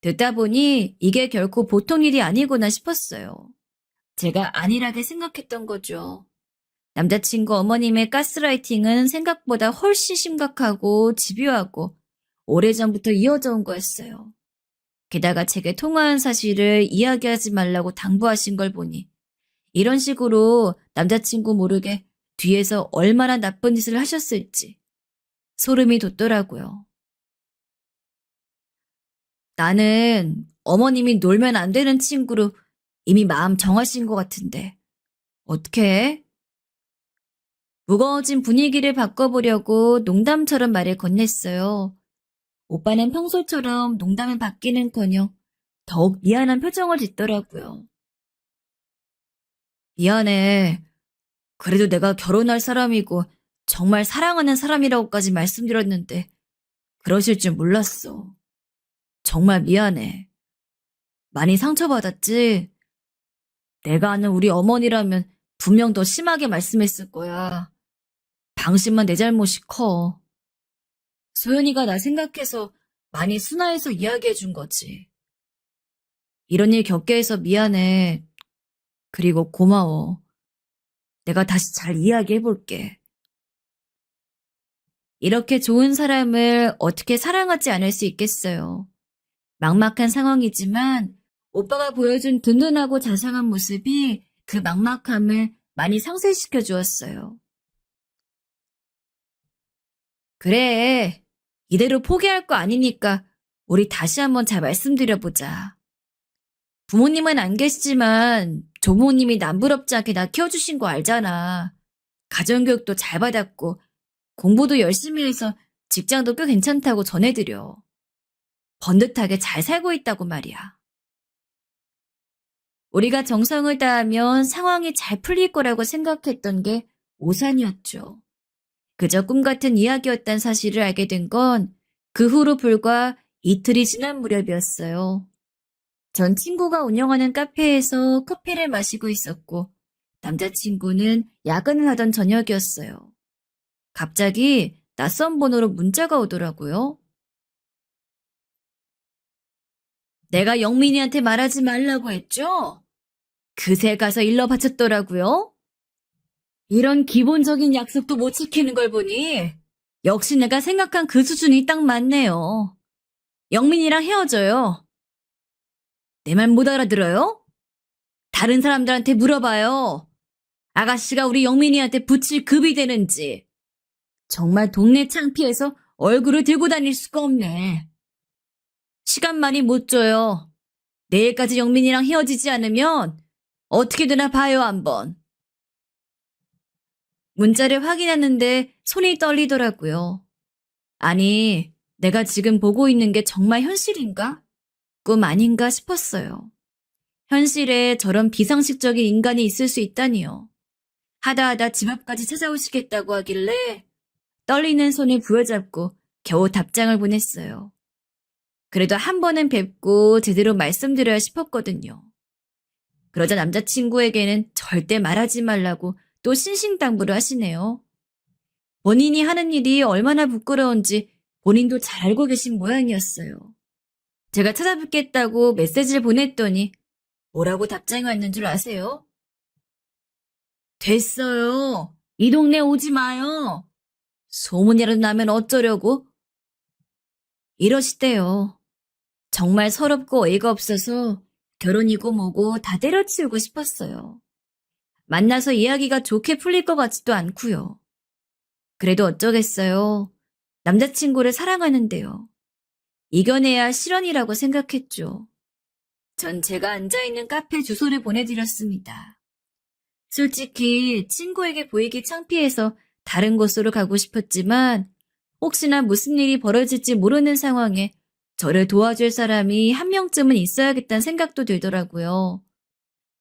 듣다 보니 이게 결코 보통 일이 아니구나 싶었어요. 제가 안일하게 생각했던 거죠. 남자친구 어머님의 가스라이팅은 생각보다 훨씬 심각하고 집요하고 오래전부터 이어져 온 거였어요. 게다가 제게 통화한 사실을 이야기하지 말라고 당부하신 걸 보니 이런 식으로 남자친구 모르게 뒤에서 얼마나 나쁜 짓을 하셨을지 소름이 돋더라고요. 나는 어머님이 놀면 안 되는 친구로 이미 마음 정하신 것 같은데 어떻게 해? 무거워진 분위기를 바꿔보려고 농담처럼 말을 건넸어요. 오빠는 평소처럼 농담을 받기는커녕 더욱 미안한 표정을 짓더라고요. 미안해. 그래도 내가 결혼할 사람이고 정말 사랑하는 사람이라고까지 말씀드렸는데 그러실 줄 몰랐어. 정말 미안해. 많이 상처받았지? 내가 아는 우리 어머니라면 분명 더 심하게 말씀했을 거야. 당신만 내 잘못이 커. 소연이가 나 생각해서 많이 순화해서 이야기해 준 거지. 이런 일 겪게 해서 미안해. 그리고 고마워. 내가 다시 잘 이야기해 볼게. 이렇게 좋은 사람을 어떻게 사랑하지 않을 수 있겠어요. 막막한 상황이지만 오빠가 보여준 든든하고 자상한 모습이 그 막막함을 많이 상쇄시켜 주었어요. 그래. 이대로 포기할 거 아니니까 우리 다시 한번 잘 말씀드려보자. 부모님은 안 계시지만 조모님이 남부럽지 않게 나 키워주신 거 알잖아. 가정교육도 잘 받았고 공부도 열심히 해서 직장도 꽤 괜찮다고 전해드려. 번듯하게 잘 살고 있다고 말이야. 우리가 정성을 다하면 상황이 잘 풀릴 거라고 생각했던 게 오산이었죠. 그저 꿈 같은 이야기였다는 사실을 알게 된 건 그 후로 불과 이틀이 지난 무렵이었어요. 전 친구가 운영하는 카페에서 커피를 마시고 있었고 남자친구는 야근을 하던 저녁이었어요. 갑자기 낯선 번호로 문자가 오더라고요. 내가 영민이한테 말하지 말라고 했죠? 그새 가서 일러 바쳤더라고요. 이런 기본적인 약속도 못 지키는 걸 보니 역시 내가 생각한 그 수준이 딱 맞네요. 영민이랑 헤어져요. 내 말 못 알아들어요? 다른 사람들한테 물어봐요. 아가씨가 우리 영민이한테 붙일 급이 되는지. 정말 동네 창피해서 얼굴을 들고 다닐 수가 없네. 시간 많이 못 줘요. 내일까지 영민이랑 헤어지지 않으면 어떻게 되나 봐요, 한번. 문자를 확인하는데 손이 떨리더라고요. 아니, 내가 지금 보고 있는 게 정말 현실인가? 꿈 아닌가 싶었어요. 현실에 저런 비상식적인 인간이 있을 수 있다니요. 하다하다 집 앞까지 찾아오시겠다고 하길래 떨리는 손을 부여잡고 겨우 답장을 보냈어요. 그래도 한 번은 뵙고 제대로 말씀드려야 싶었거든요. 그러자 남자친구에게는 절대 말하지 말라고 또 신신당부를 하시네요. 본인이 하는 일이 얼마나 부끄러운지 본인도 잘 알고 계신 모양이었어요. 제가 찾아뵙겠다고 메시지를 보냈더니 뭐라고 답장이 왔는 줄 아세요? 됐어요. 이 동네 오지 마요. 소문이라도 나면 어쩌려고? 이러시대요. 정말 서럽고 어이가 없어서 결혼이고 뭐고 다 때려치우고 싶었어요. 만나서 이야기가 좋게 풀릴 것 같지도 않고요. 그래도 어쩌겠어요. 남자친구를 사랑하는데요. 이겨내야 실언이라고 생각했죠. 전 제가 앉아있는 카페 주소를 보내드렸습니다. 솔직히 친구에게 보이기 창피해서 다른 곳으로 가고 싶었지만 혹시나 무슨 일이 벌어질지 모르는 상황에 저를 도와줄 사람이 한 명쯤은 있어야겠다는 생각도 들더라고요.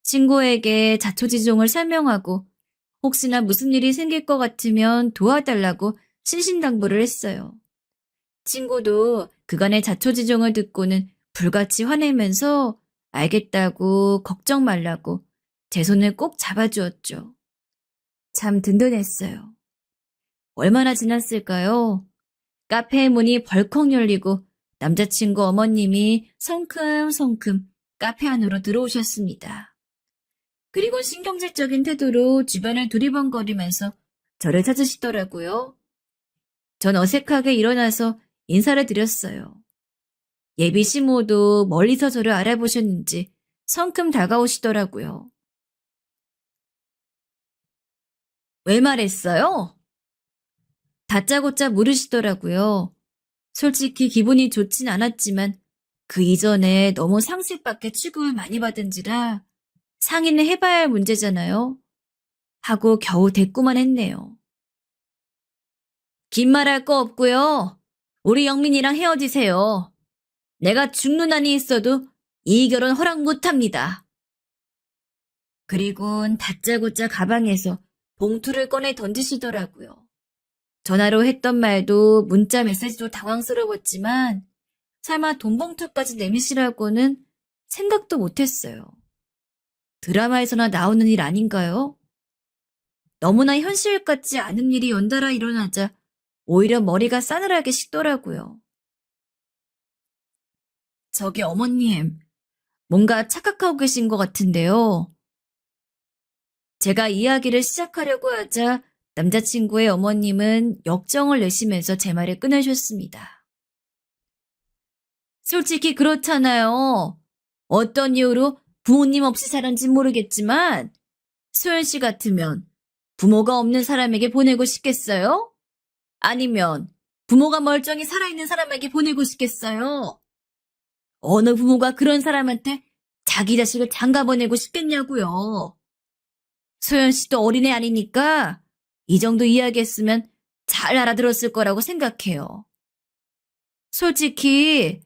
친구에게 자초지종을 설명하고 혹시나 무슨 일이 생길 것 같으면 도와달라고 신신당부를 했어요. 친구도 그간의 자초지종을 듣고는 불같이 화내면서 알겠다고 걱정 말라고 제 손을 꼭 잡아주었죠. 참 든든했어요. 얼마나 지났을까요? 카페의 문이 벌컥 열리고 남자친구 어머님이 성큼성큼 카페 안으로 들어오셨습니다. 그리고 신경질적인 태도로 주변을 두리번거리면서 저를 찾으시더라고요. 전 어색하게 일어나서 인사를 드렸어요. 예비 시모도 멀리서 저를 알아보셨는지 성큼 다가오시더라고요. 왜 말했어요? 다짜고짜 물으시더라고요. 솔직히 기분이 좋진 않았지만 그 이전에 너무 상습밖에 취급을 많이 받은지라 상의는 해봐야 할 문제잖아요. 하고 겨우 대꾸만 했네요. 긴 말 할 거 없고요. 우리 영민이랑 헤어지세요. 내가 죽는 한이 있어도 이 결혼 허락 못합니다. 그리곤 다짜고짜 가방에서 봉투를 꺼내 던지시더라고요. 전화로 했던 말도 문자 메시지도 당황스러웠지만 설마 돈 봉투까지 내미시라고는 생각도 못했어요. 드라마에서나 나오는 일 아닌가요? 너무나 현실 같지 않은 일이 연달아 일어나자 오히려 머리가 싸늘하게 식더라고요. 저기 어머님, 뭔가 착각하고 계신 것 같은데요. 제가 이야기를 시작하려고 하자 남자친구의 어머님은 역정을 내시면서 제 말을 끊으셨습니다. 솔직히 그렇잖아요. 어떤 이유로 부모님 없이 살았는지 모르겠지만 소연 씨 같으면 부모가 없는 사람에게 보내고 싶겠어요? 아니면 부모가 멀쩡히 살아있는 사람에게 보내고 싶겠어요? 어느 부모가 그런 사람한테 자기 자식을 장가 보내고 싶겠냐고요. 소연 씨도 어린애 아니니까 이 정도 이야기했으면 잘 알아들었을 거라고 생각해요. 솔직히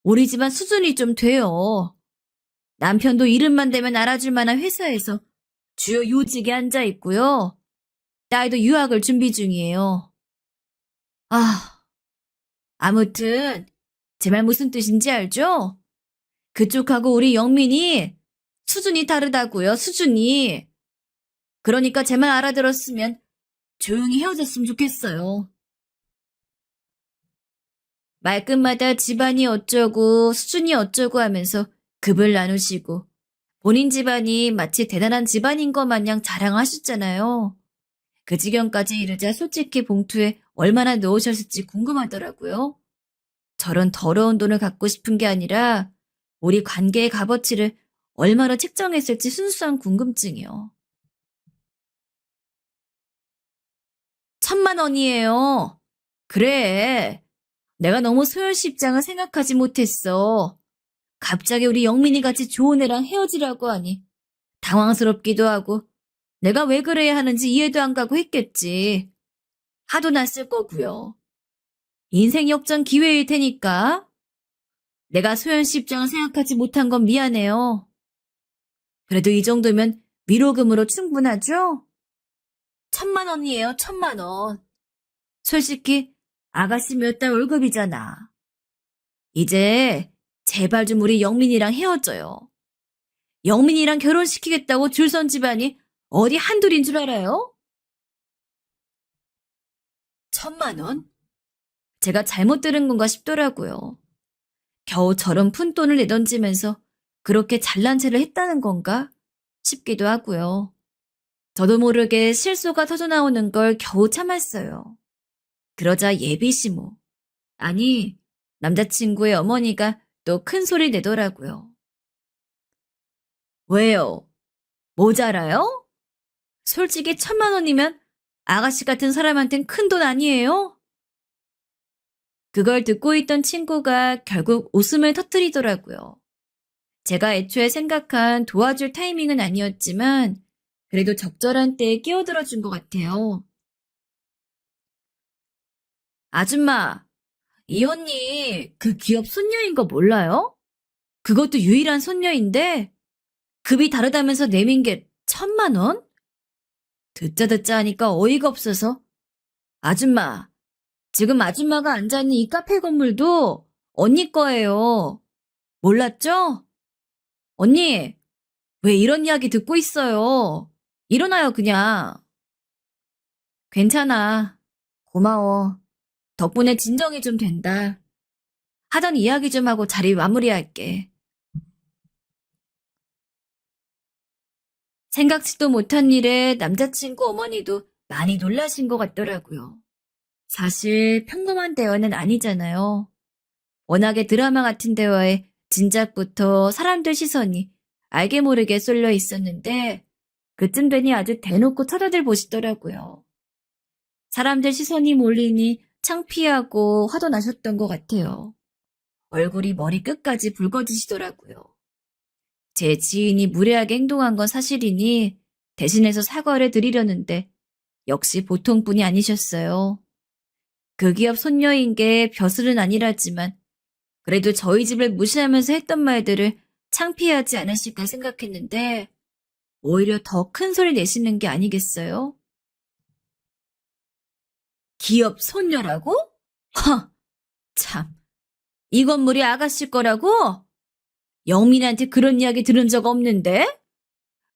우리 집안 수준이 좀 돼요. 남편도 이름만 대면 알아줄 만한 회사에서 주요 요직에 앉아 있고요. 딸도 유학을 준비 중이에요. 아, 아무튼 제 말 무슨 뜻인지 알죠? 그쪽하고 우리 영민이 수준이 다르다고요, 수준이. 그러니까 제 말 알아들었으면 조용히 헤어졌으면 좋겠어요. 말끝마다 집안이 어쩌고 수준이 어쩌고 하면서 급을 나누시고 본인 집안이 마치 대단한 집안인 것 마냥 자랑하셨잖아요. 그 지경까지 이르자 솔직히 봉투에 얼마나 넣으셨을지 궁금하더라고요. 저런 더러운 돈을 갖고 싶은 게 아니라 우리 관계의 값어치를 얼마나 책정했을지 순수한 궁금증이요. 1,000만 원이에요. 그래. 내가 너무 소연 씨 입장을 생각하지 못했어. 갑자기 우리 영민이 같이 좋은 애랑 헤어지라고 하니 당황스럽기도 하고 내가 왜 그래야 하는지 이해도 안 가고 했겠지. 화도 났을 거고요. 인생 역전 기회일 테니까 내가 소연 씨 입장을 생각하지 못한 건 미안해요. 그래도 이 정도면 위로금으로 충분하죠? 1,000만 원이에요, 1,000만 원. 솔직히 아가씨 몇 달 월급이잖아. 이제 제발 좀 우리 영민이랑 헤어져요. 영민이랑 결혼시키겠다고 줄 선 집안이 어디 한둘인 줄 알아요? 1,000만 원? 제가 잘못 들은 건가 싶더라고요. 겨우 저런 푼돈을 내던지면서 그렇게 잘난 체를 했다는 건가 싶기도 하고요. 저도 모르게 실소가 터져나오는 걸 겨우 참았어요. 그러자 예비시모, 아니 남자친구의 어머니가 또 큰 소리 내더라고요. 왜요? 모자라요? 솔직히 1,000만 원이면 아가씨 같은 사람한텐 큰 돈 아니에요? 그걸 듣고 있던 친구가 결국 웃음을 터뜨리더라고요. 제가 애초에 생각한 도와줄 타이밍은 아니었지만 그래도 적절한 때에 끼어들어 준 것 같아요. 아줌마, 이 언니 그 기업 손녀인 거 몰라요? 그것도 유일한 손녀인데 급이 다르다면서 내민 게 1,000만 원? 듣자 하니까 어이가 없어서. 아줌마, 지금 아줌마가 앉아있는 이 카페 건물도 언니 거예요. 몰랐죠? 언니, 왜 이런 이야기 듣고 있어요? 일어나요, 그냥. 괜찮아. 고마워. 덕분에 진정이 좀 된다. 하던 이야기 좀 하고 자리 마무리할게. 생각지도 못한 일에 남자친구 어머니도 많이 놀라신 것 같더라고요. 사실 평범한 대화는 아니잖아요. 워낙에 드라마 같은 대화에 진작부터 사람들 시선이 알게 모르게 쏠려 있었는데 그쯤 되니 아주 대놓고 쳐다들 보시더라고요. 사람들 시선이 몰리니 창피하고 화도 나셨던 것 같아요. 얼굴이 머리 끝까지 붉어지시더라고요. 제 지인이 무례하게 행동한 건 사실이니 대신해서 사과를 드리려는데 역시 보통 분이 아니셨어요. 그 기업 손녀인 게 벼슬은 아니라지만 그래도 저희 집을 무시하면서 했던 말들을 창피하지 않으실까 생각했는데 오히려 더 큰 소리 내시는 게 아니겠어요? 기업 손녀라고? 허, 참. 이 건물이 아가씨 거라고? 영민한테 그런 이야기 들은 적 없는데?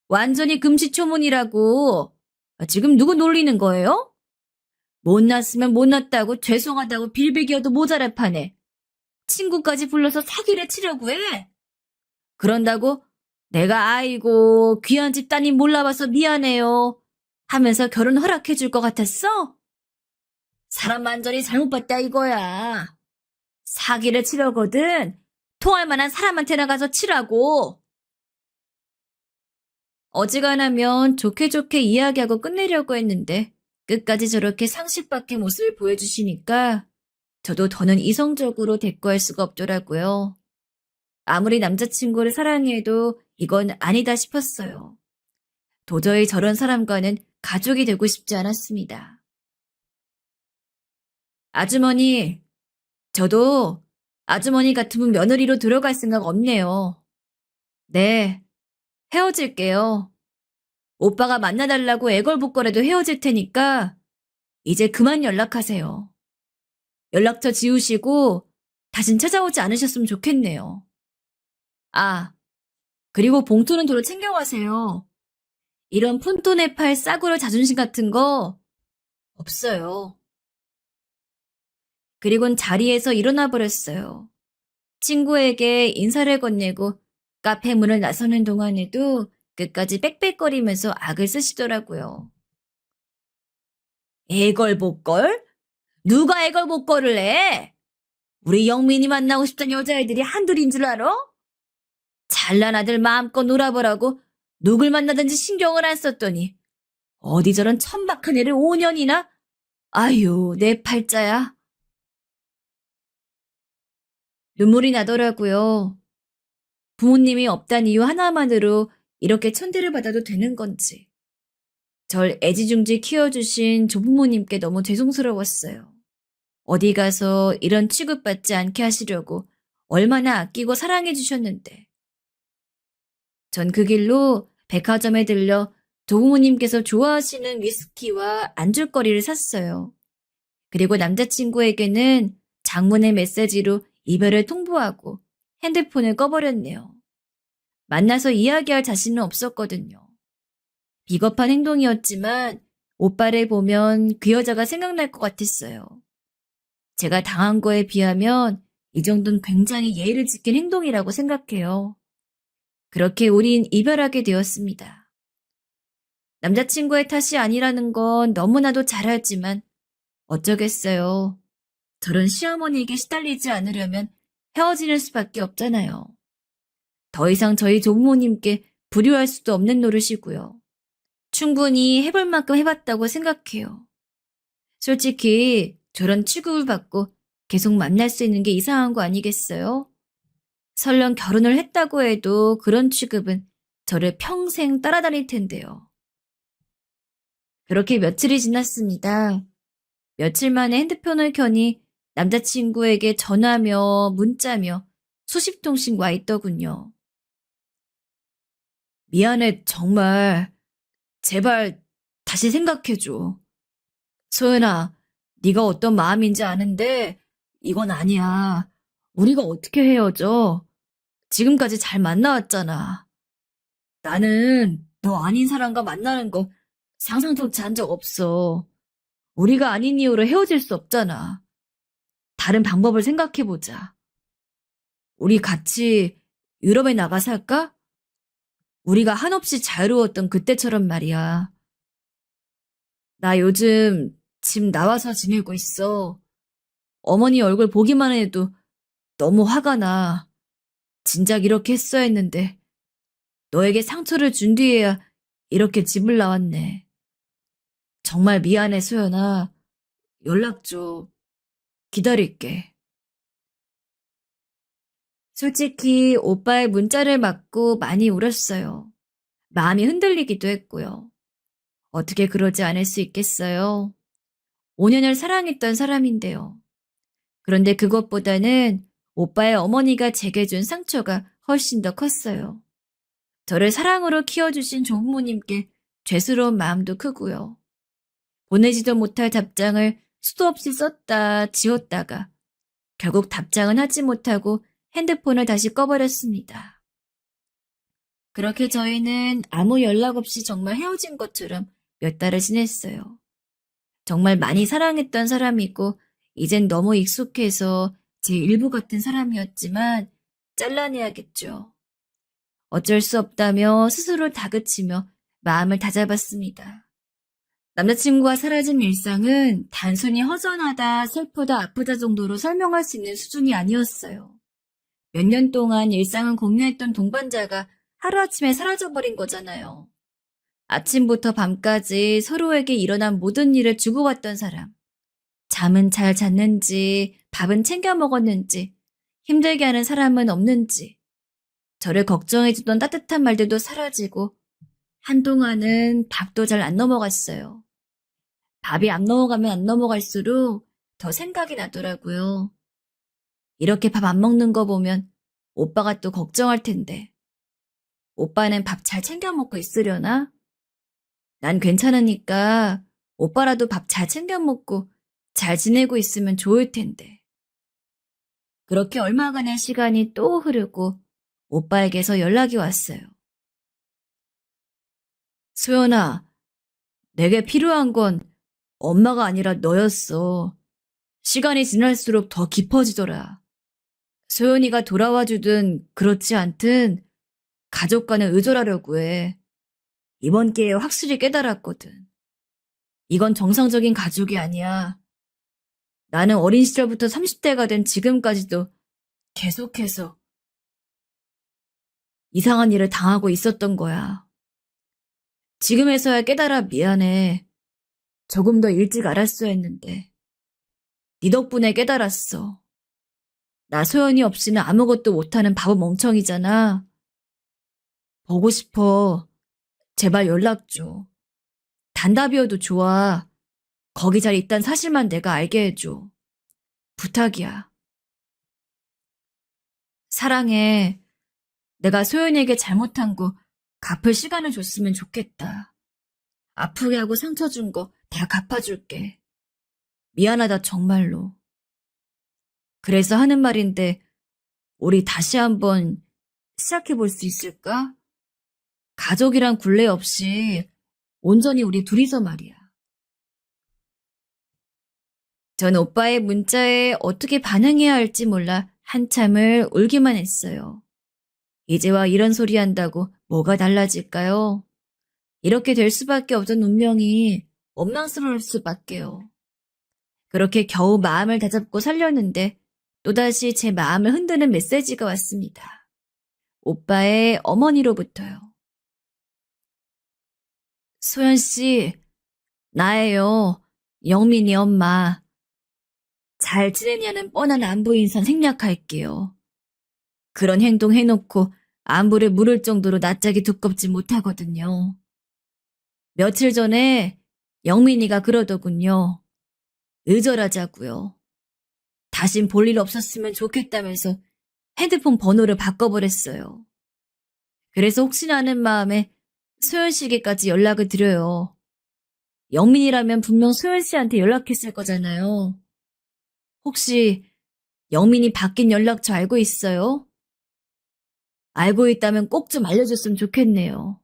완전히 금시초문이라고. 지금 누구 놀리는 거예요? 못났으면 못났다고 죄송하다고 빌비기어도 모자랄 판에 친구까지 불러서 사기를 치려고 해. 그런다고 내가 아이고 귀한 집 따님 몰라봐서 미안해요 하면서 결혼 허락해 줄 것 같았어? 사람 완전히 잘못 봤다 이거야. 사기를 치려거든 통할 만한 사람한테 나가서 치라고. 어지간하면 좋게 좋게 이야기하고 끝내려고 했는데 끝까지 저렇게 상식밖의 모습을 보여주시니까 저도 더는 이성적으로 대꾸할 수가 없더라고요. 아무리 남자친구를 사랑해도 이건 아니다 싶었어요. 도저히 저런 사람과는 가족이 되고 싶지 않았습니다. 아주머니, 저도 아주머니 같으면 며느리로 들어갈 생각 없네요. 네, 헤어질게요. 오빠가 만나달라고 애걸복걸해도 헤어질 테니까 이제 그만 연락하세요. 연락처 지우시고 다신 찾아오지 않으셨으면 좋겠네요. 아, 그리고 봉투는 도로 챙겨가세요. 이런 푼돈에 팔 싸구려 자존심 같은 거 없어요. 그리곤 자리에서 일어나 버렸어요. 친구에게 인사를 건네고 카페 문을 나서는 동안에도 끝까지 빽빽거리면서 악을 쓰시더라고요. 애걸복걸? 누가 애걸복걸을 해? 우리 영민이 만나고 싶던 여자애들이 한둘인 줄 알아? 잘난 아들 마음껏 놀아보라고 누굴 만나든지 신경을 안 썼더니 어디 저런 천박한 애를 5년이나? 아유, 내 팔자야. 눈물이 나더라고요. 부모님이 없단 이유 하나만으로 이렇게 천대를 받아도 되는 건지. 절 애지중지 키워주신 조부모님께 너무 죄송스러웠어요. 어디 가서 이런 취급받지 않게 하시려고 얼마나 아끼고 사랑해 주셨는데. 전 그 길로 백화점에 들려 조부모님께서 좋아하시는 위스키와 안줄거리를 샀어요. 그리고 남자친구에게는 장문의 메시지로 이별을 통보하고 핸드폰을 꺼버렸네요. 만나서 이야기할 자신은 없었거든요. 비겁한 행동이었지만 오빠를 보면 그 여자가 생각날 것 같았어요. 제가 당한 거에 비하면 이 정도는 굉장히 예의를 지킨 행동이라고 생각해요. 그렇게 우린 이별하게 되었습니다. 남자친구의 탓이 아니라는 건 너무나도 잘 알지만 어쩌겠어요. 저런 시어머니에게 시달리지 않으려면 헤어지는 수밖에 없잖아요. 더 이상 저희 조부모님께 불효할 수도 없는 노릇이고요. 충분히 해볼 만큼 해봤다고 생각해요. 솔직히 저런 취급을 받고 계속 만날 수 있는 게 이상한 거 아니겠어요? 설령 결혼을 했다고 해도 그런 취급은 저를 평생 따라다닐 텐데요. 그렇게 며칠이 지났습니다. 며칠 만에 핸드폰을 켜니 남자친구에게 전화며 문자며 수십 통씩 와 있더군요. 미안해, 정말. 제발 다시 생각해줘. 소연아, 네가 어떤 마음인지 아는데 이건 아니야. 우리가 어떻게 헤어져? 지금까지 잘 만나왔잖아. 나는 너 아닌 사람과 만나는 거 상상조차 한 적 없어. 우리가 아닌 이유로 헤어질 수 없잖아. 다른 방법을 생각해보자. 우리 같이 유럽에 나가 살까? 우리가 한없이 자유로웠던 그때처럼 말이야. 나 요즘 집 나와서 지내고 있어. 어머니 얼굴 보기만 해도 너무 화가 나. 진작 이렇게 했어야 했는데 너에게 상처를 준 뒤에야 이렇게 집을 나왔네. 정말 미안해, 소연아. 연락 줘. 기다릴게. 솔직히 오빠의 문자를 받고 많이 울었어요. 마음이 흔들리기도 했고요. 어떻게 그러지 않을 수 있겠어요? 5년을 사랑했던 사람인데요. 그런데 그것보다는 오빠의 어머니가 제게 준 상처가 훨씬 더 컸어요. 저를 사랑으로 키워주신 조부모님께 죄스러운 마음도 크고요. 보내지도 못할 답장을 수도 없이 썼다 지웠다가 결국 답장은 하지 못하고 핸드폰을 다시 꺼버렸습니다. 그렇게 저희는 아무 연락 없이 정말 헤어진 것처럼 몇 달을 지냈어요. 정말 많이 사랑했던 사람이고 이젠 너무 익숙해서 제 일부 같은 사람이었지만 잘라내야겠죠. 어쩔 수 없다며 스스로 다그치며 마음을 다잡았습니다. 남자친구가 사라진 일상은 단순히 허전하다, 슬프다, 아프다 정도로 설명할 수 있는 수준이 아니었어요. 몇 년 동안 일상을 공유했던 동반자가 하루아침에 사라져버린 거잖아요. 아침부터 밤까지 서로에게 일어난 모든 일을 주고받던 사람. 잠은 잘 잤는지, 밥은 챙겨 먹었는지, 힘들게 하는 사람은 없는지, 저를 걱정해주던 따뜻한 말들도 사라지고, 한동안은 밥도 잘 안 넘어갔어요. 밥이 안 넘어가면 안 넘어갈수록 더 생각이 나더라고요. 이렇게 밥 안 먹는 거 보면 오빠가 또 걱정할 텐데. 오빠는 밥 잘 챙겨 먹고 있으려나? 난 괜찮으니까 오빠라도 밥 잘 챙겨 먹고 잘 지내고 있으면 좋을 텐데. 그렇게 얼마간의 시간이 또 흐르고 오빠에게서 연락이 왔어요. 소연아, 내게 필요한 건 엄마가 아니라 너였어. 시간이 지날수록 더 깊어지더라. 소연이가 돌아와 주든 그렇지 않든 가족과는 의존하려고 해. 이번 기회에 확실히 깨달았거든. 이건 정상적인 가족이 아니야. 나는 어린 시절부터 30대가 된 지금까지도 계속해서 이상한 일을 당하고 있었던 거야. 지금에서야 깨달아 미안해. 조금 더 일찍 알았어야 했는데. 네 덕분에 깨달았어. 나 소연이 없이는 아무것도 못하는 바보 멍청이잖아. 보고 싶어. 제발 연락 줘. 단답이어도 좋아. 거기 잘 있단 사실만 내가 알게 해줘. 부탁이야. 사랑해. 내가 소연이에게 잘못한 거 갚을 시간을 줬으면 좋겠다. 아프게 하고 상처 준 거 다 갚아줄게. 미안하다 정말로. 그래서 하는 말인데 우리 다시 한번 시작해 볼 수 있을까? 가족이란 굴레 없이 온전히 우리 둘이서 말이야. 전 오빠의 문자에 어떻게 반응해야 할지 몰라 한참을 울기만 했어요. 이제와 이런 소리 한다고 뭐가 달라질까요? 이렇게 될 수밖에 없던 운명이 원망스러울 수밖에요. 그렇게 겨우 마음을 다잡고 살렸는데 또다시 제 마음을 흔드는 메시지가 왔습니다. 오빠의 어머니로부터요. 소연 씨, 나예요. 영민이 엄마. 잘 지내냐는 뻔한 안부 인사 생략할게요. 그런 행동 해놓고 안부를 물을 정도로 낯짝이 두껍지 못하거든요. 며칠 전에 영민이가 그러더군요. 의절하자고요. 다신 볼 일 없었으면 좋겠다면서 핸드폰 번호를 바꿔버렸어요. 그래서 혹시나 하는 마음에 소연 씨에게까지 연락을 드려요. 영민이라면 분명 소연 씨한테 연락했을 거잖아요. 혹시 영민이 바뀐 연락처 알고 있어요? 알고 있다면 꼭 좀 알려줬으면 좋겠네요.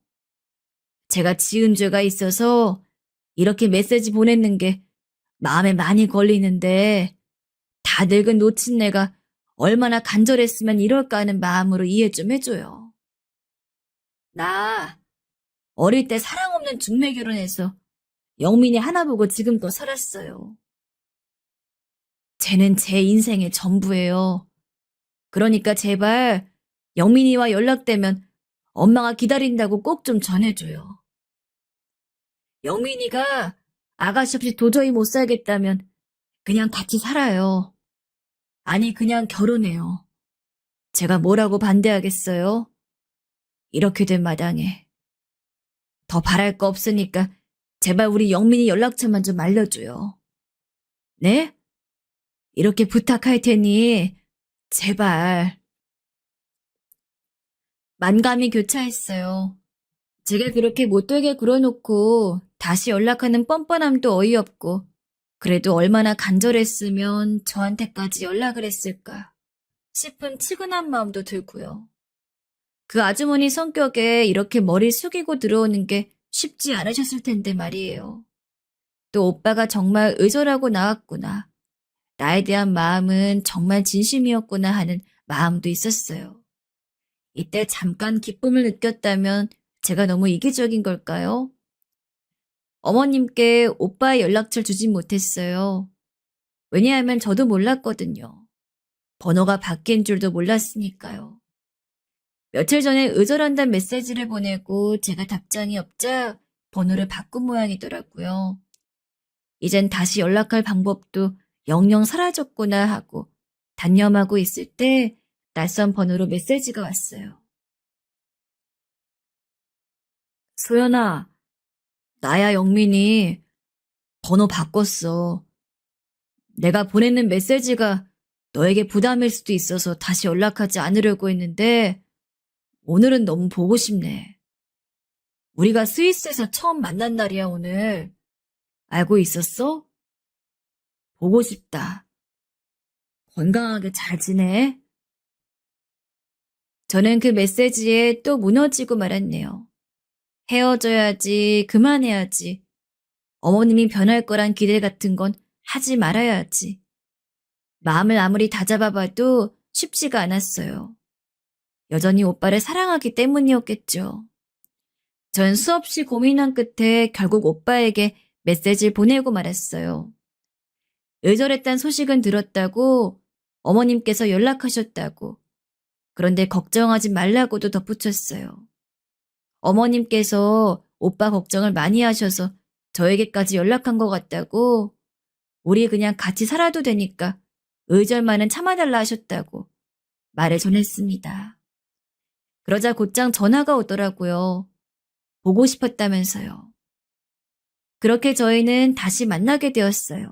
제가 지은 죄가 있어서 이렇게 메시지 보냈는 게 마음에 많이 걸리는데 다 늙은 노친네가 얼마나 간절했으면 이럴까 하는 마음으로 이해 좀 해줘요. 나 어릴 때 사랑 없는 중매 결혼해서 영민이 하나 보고 지금껏 살았어요. 쟤는 제 인생의 전부예요. 그러니까 제발 영민이와 연락되면 엄마가 기다린다고 꼭 좀 전해줘요. 영민이가 아가씨 없이 도저히 못 살겠다면 그냥 같이 살아요. 아니, 그냥 결혼해요. 제가 뭐라고 반대하겠어요? 이렇게 된 마당에. 더 바랄 거 없으니까 제발 우리 영민이 연락처만 좀 알려줘요. 네? 이렇게 부탁할 테니 제발. 만감이 교차했어요. 제가 그렇게 못되게 굴어놓고 다시 연락하는 뻔뻔함도 어이없고 그래도 얼마나 간절했으면 저한테까지 연락을 했을까 싶은 치근한 마음도 들고요. 그 아주머니 성격에 이렇게 머리 숙이고 들어오는 게 쉽지 않으셨을 텐데 말이에요. 또 오빠가 정말 의절하고 나왔구나. 나에 대한 마음은 정말 진심이었구나 하는 마음도 있었어요. 이때 잠깐 기쁨을 느꼈다면 제가 너무 이기적인 걸까요? 어머님께 오빠의 연락처를 주진 못했어요. 왜냐하면 저도 몰랐거든요. 번호가 바뀐 줄도 몰랐으니까요. 며칠 전에 의절한다는 메시지를 보내고 제가 답장이 없자 번호를 바꾼 모양이더라고요. 이젠 다시 연락할 방법도 영영 사라졌구나 하고 단념하고 있을 때 낯선 번호로 메시지가 왔어요. 소연아, 나야 영민이 번호 바꿨어. 내가 보내는 메시지가 너에게 부담일 수도 있어서 다시 연락하지 않으려고 했는데 오늘은 너무 보고 싶네. 우리가 스위스에서 처음 만난 날이야, 오늘. 알고 있었어? 보고 싶다. 건강하게 잘 지내? 저는 그 메시지에 또 무너지고 말았네요. 헤어져야지, 그만해야지. 어머님이 변할 거란 기대 같은 건 하지 말아야지. 마음을 아무리 다잡아봐도 쉽지가 않았어요. 여전히 오빠를 사랑하기 때문이었겠죠. 전 수없이 고민한 끝에 결국 오빠에게 메시지를 보내고 말았어요. 의절했단 소식은 들었다고, 어머님께서 연락하셨다고, 그런데 걱정하지 말라고도 덧붙였어요. 어머님께서 오빠 걱정을 많이 하셔서 저에게까지 연락한 것 같다고, 우리 그냥 같이 살아도 되니까 의절만은 참아달라 하셨다고 말을 전했습니다. 그러자 곧장 전화가 오더라고요. 보고 싶었다면서요. 그렇게 저희는 다시 만나게 되었어요.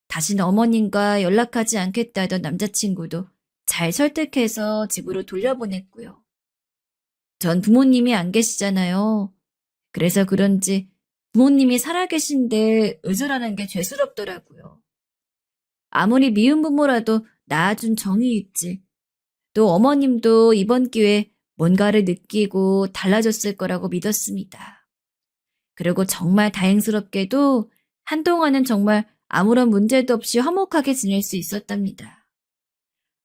다시는 어머님과 연락하지 않겠다던 남자친구도 잘 설득해서 집으로 돌려보냈고요. 전 부모님이 안 계시잖아요. 그래서 그런지 부모님이 살아계신데 의절하는 게 죄스럽더라고요. 아무리 미운 부모라도 낳아준 정이 있지. 또 어머님도 이번 기회에 뭔가를 느끼고 달라졌을 거라고 믿었습니다. 그리고 정말 다행스럽게도 한동안은 정말 아무런 문제도 없이 화목하게 지낼 수 있었답니다.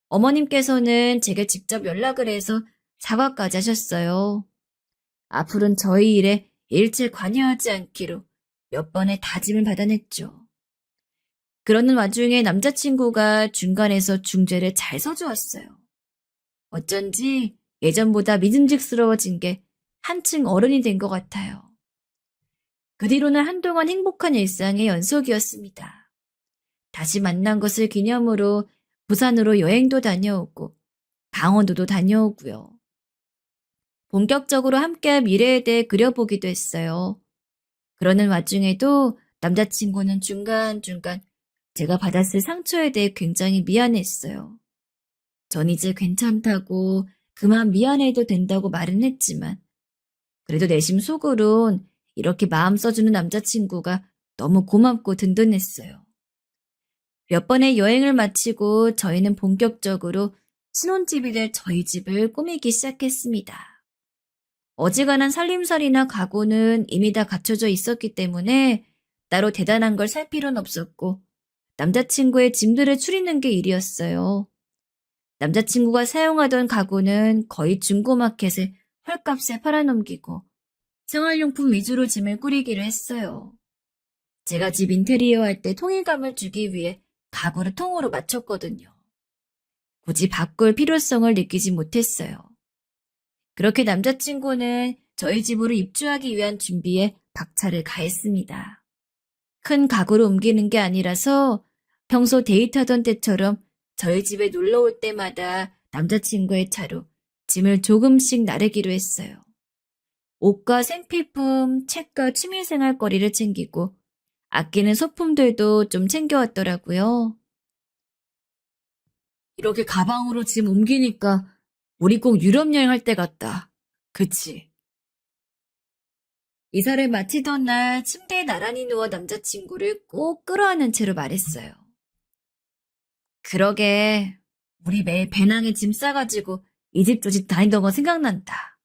어머님께서는 제게 직접 연락을 해서 사과까지 하셨어요. 앞으로는 저희 일에 일체 관여하지 않기로 몇 번의 다짐을 받아냈죠. 그러는 와중에 남자친구가 중간에서 중재를 잘 서주었어요. 어쩐지 예전보다 믿음직스러워진 게 한층 어른이 된 것 같아요. 그 뒤로는 한동안 행복한 일상의 연속이었습니다. 다시 만난 것을 기념으로 부산으로 여행도 다녀오고 강원도도 다녀오고요. 본격적으로 함께할 미래에 대해 그려보기도 했어요. 그러는 와중에도 남자친구는 중간중간 제가 받았을 상처에 대해 굉장히 미안했어요. 전 이제 괜찮다고 그만 미안해도 된다고 말은 했지만 그래도 내심 속으론 이렇게 마음 써주는 남자친구가 너무 고맙고 든든했어요. 몇 번의 여행을 마치고 저희는 본격적으로 신혼집이 될 저희 집을 꾸미기 시작했습니다. 어지간한 살림살이나 가구는 이미 다 갖춰져 있었기 때문에 따로 대단한 걸 살 필요는 없었고 남자친구의 짐들을 추리는 게 일이었어요. 남자친구가 사용하던 가구는 거의 중고마켓에 헐값에 팔아넘기고 생활용품 위주로 짐을 꾸리기로 했어요. 제가 집 인테리어 할 때 통일감을 주기 위해 가구를 통으로 맞췄거든요. 굳이 바꿀 필요성을 느끼지 못했어요. 그렇게 남자친구는 저희 집으로 입주하기 위한 준비에 박차를 가했습니다. 큰 가구를 옮기는 게 아니라서 평소 데이트하던 때처럼 저희 집에 놀러 올 때마다 남자친구의 차로 짐을 조금씩 나르기로 했어요. 옷과 생필품, 책과 취미생활 거리를 챙기고 아끼는 소품들도 좀 챙겨왔더라고요. 이렇게 가방으로 짐 옮기니까 우리 꼭 유럽 여행할 때 같다. 그치? 이사를 마치던 날 침대에 나란히 누워 남자친구를 꼭 끌어안은 채로 말했어요. 그러게, 우리 매일 배낭에 짐 싸가지고 이 집 저 집 다니던 거 생각난다.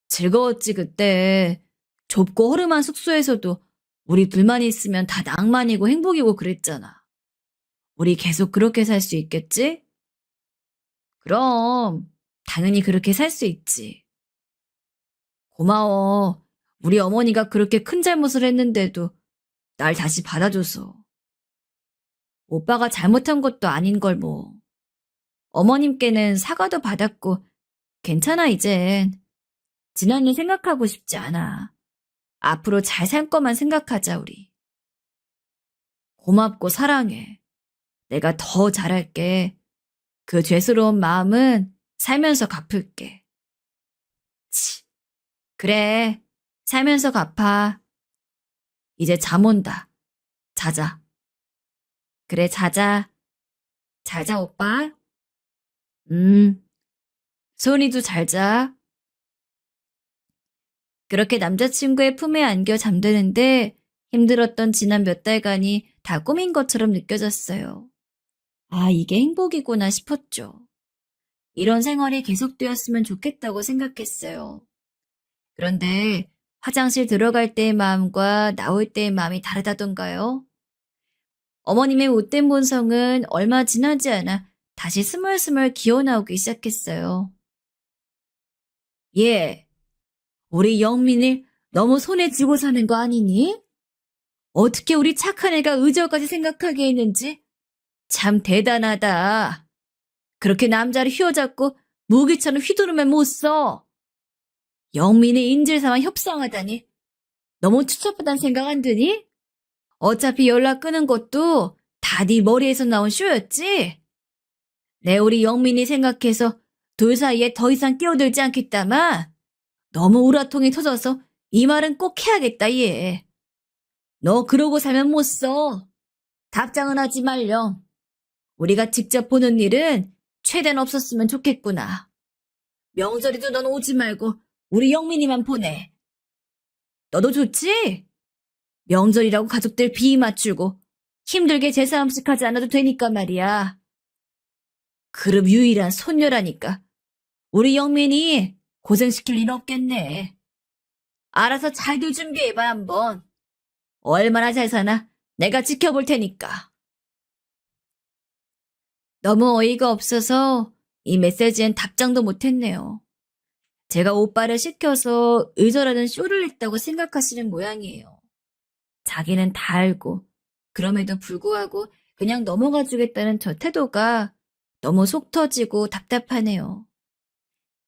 즐거웠지 그때. 좁고 허름한 숙소에서도 우리 둘만 있으면 다 낭만이고 행복이고 그랬잖아. 우리 계속 그렇게 살 수 있겠지? 그럼 당연히 그렇게 살 수 있지. 고마워. 우리 어머니가 그렇게 큰 잘못을 했는데도 날 다시 받아줘서. 오빠가 잘못한 것도 아닌 걸 뭐. 어머님께는 사과도 받았고 괜찮아 이젠. 지난 일 생각하고 싶지 않아. 앞으로 잘 살 거만 생각하자 우리. 고맙고 사랑해. 내가 더 잘할게. 그 죄스러운 마음은 살면서 갚을게. 치, 그래. 살면서 갚아. 이제 잠 온다. 자자. 그래, 자자. 자자, 오빠. 소은이도 잘 자. 그렇게 남자친구의 품에 안겨 잠드는데 힘들었던 지난 몇 달간이 다 꿈인 것처럼 느껴졌어요. 아, 이게 행복이구나 싶었죠. 이런 생활이 계속되었으면 좋겠다고 생각했어요. 그런데 화장실 들어갈 때의 마음과 나올 때의 마음이 다르다던가요? 어머님의 못된 본성은 얼마 지나지 않아 다시 스멀스멀 기어나오기 시작했어요. 얘, 우리 영민을 너무 손에 쥐고 사는 거 아니니? 어떻게 우리 착한 애가 의저까지 생각하게 했는지 참 대단하다. 그렇게 남자를 휘어잡고 무기처럼 휘두르면 못 써. 영민의 인질 삼아 협상하다니 너무 추잡하다는 생각 안 드니? 어차피 연락 끄는 것도 다 네 머리에서 나온 쇼였지? 내 우리 영민이 생각해서 둘 사이에 더 이상 끼어들지 않겠다만 너무 우라통이 터져서 이 말은 꼭 해야겠다 얘. 너 그러고 살면 못 써. 답장은 하지 말렴. 우리가 직접 보는 일은 최대한 없었으면 좋겠구나. 명절에도 넌 오지 말고 우리 영민이만 보내. 너도 좋지? 명절이라고 가족들 비위 맞추고 힘들게 제사 음식하지 않아도 되니까 말이야. 그룹 유일한 손녀라니까. 우리 영민이 고생시킬 일 없겠네. 알아서 잘들 준비해봐 한번. 얼마나 잘 사나 내가 지켜볼 테니까. 너무 어이가 없어서 이 메시지엔 답장도 못했네요. 제가 오빠를 시켜서 의절하는 쇼를 했다고 생각하시는 모양이에요. 자기는 다 알고 그럼에도 불구하고 그냥 넘어가 주겠다는 저 태도가 너무 속 터지고 답답하네요.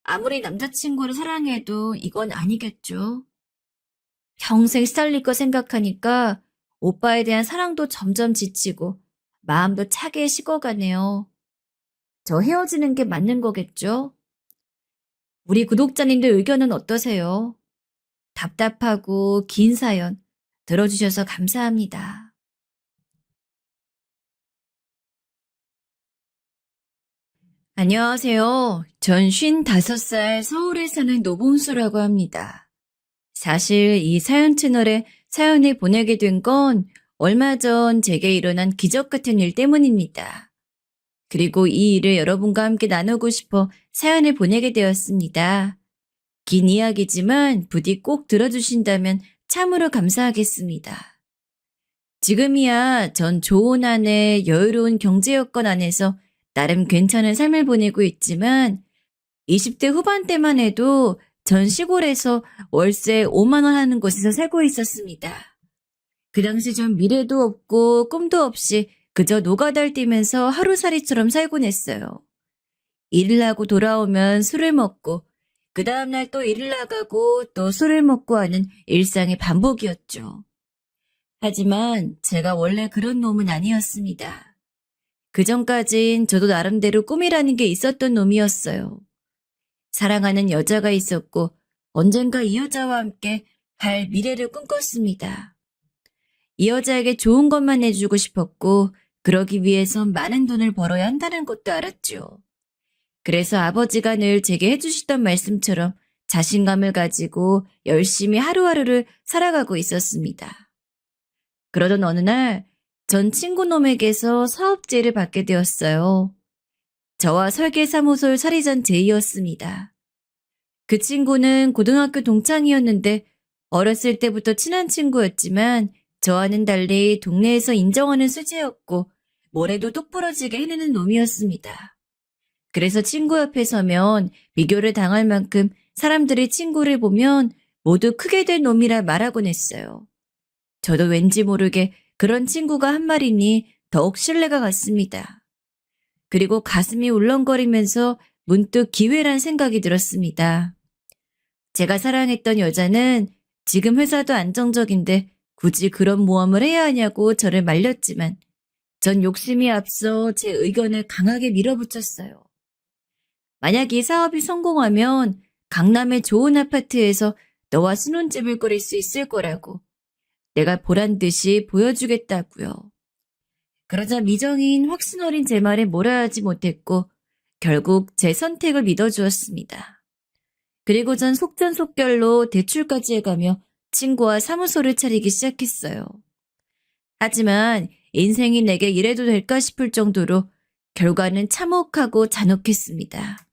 아무리 남자친구를 사랑해도 이건 아니겠죠. 평생 시달릴 거 생각하니까 오빠에 대한 사랑도 점점 지치고 마음도 차게 식어가네요. 저 헤어지는 게 맞는 거겠죠? 우리 구독자님들 의견은 어떠세요? 답답하고 긴 사연 들어주셔서 감사합니다. 안녕하세요. 전 55살 서울에 사는 노봉수라고 합니다. 사실 이 사연 채널에 사연을 보내게 된 건 얼마 전 제게 일어난 기적 같은 일 때문입니다. 그리고 이 일을 여러분과 함께 나누고 싶어 사연을 보내게 되었습니다. 긴 이야기지만 부디 꼭 들어주신다면 참으로 감사하겠습니다. 지금이야 전 좋은 안에 여유로운 경제 여건 안에서 나름 괜찮은 삶을 보내고 있지만 20대 후반 때만 해도 전 시골에서 월세 5만 원 하는 곳에서 살고 있었습니다. 그 당시 전 미래도 없고 꿈도 없이 그저 노가다를 뛰면서 하루살이처럼 살곤 했어요. 일을 하고 돌아오면 술을 먹고 그 다음날 또 일을 나가고 또 술을 먹고 하는 일상의 반복이었죠. 하지만 제가 원래 그런 놈은 아니었습니다. 그전까진 저도 나름대로 꿈이라는 게 있었던 놈이었어요. 사랑하는 여자가 있었고 언젠가 이 여자와 함께 할 미래를 꿈꿨습니다. 이 여자에게 좋은 것만 해주고 싶었고 그러기 위해선 많은 돈을 벌어야 한다는 것도 알았죠. 그래서 아버지가 늘 제게 해주시던 말씀처럼 자신감을 가지고 열심히 하루하루를 살아가고 있었습니다. 그러던 어느 날 전 친구놈에게서 사업제를 받게 되었어요. 저와 설계사무소를 차리던 제이였습니다. 그 친구는 고등학교 동창이었는데 어렸을 때부터 친한 친구였지만 저와는 달리 동네에서 인정하는 수재였고 뭘 해도 똑부러지게 해내는 놈이었습니다. 그래서 친구 옆에 서면 비교를 당할 만큼 사람들이 친구를 보면 모두 크게 된 놈이라 말하곤 했어요. 저도 왠지 모르게 그런 친구가 한 말이니 더욱 신뢰가 갔습니다. 그리고 가슴이 울렁거리면서 문득 기회란 생각이 들었습니다. 제가 사랑했던 여자는 지금 회사도 안정적인데 굳이 그런 모험을 해야 하냐고 저를 말렸지만 전 욕심이 앞서 제 의견을 강하게 밀어붙였어요. 만약 이 사업이 성공하면 강남의 좋은 아파트에서 너와 신혼집을 꾸릴 수 있을 거라고 내가 보란 듯이 보여주겠다고요. 그러자 미정인 확신 어린 제 말에 뭐라 하지 못했고 결국 제 선택을 믿어주었습니다. 그리고 전 속전속결로 대출까지 해가며 친구와 사무소를 차리기 시작했어요. 하지만 인생이 내게 이래도 될까 싶을 정도로 결과는 참혹하고 잔혹했습니다.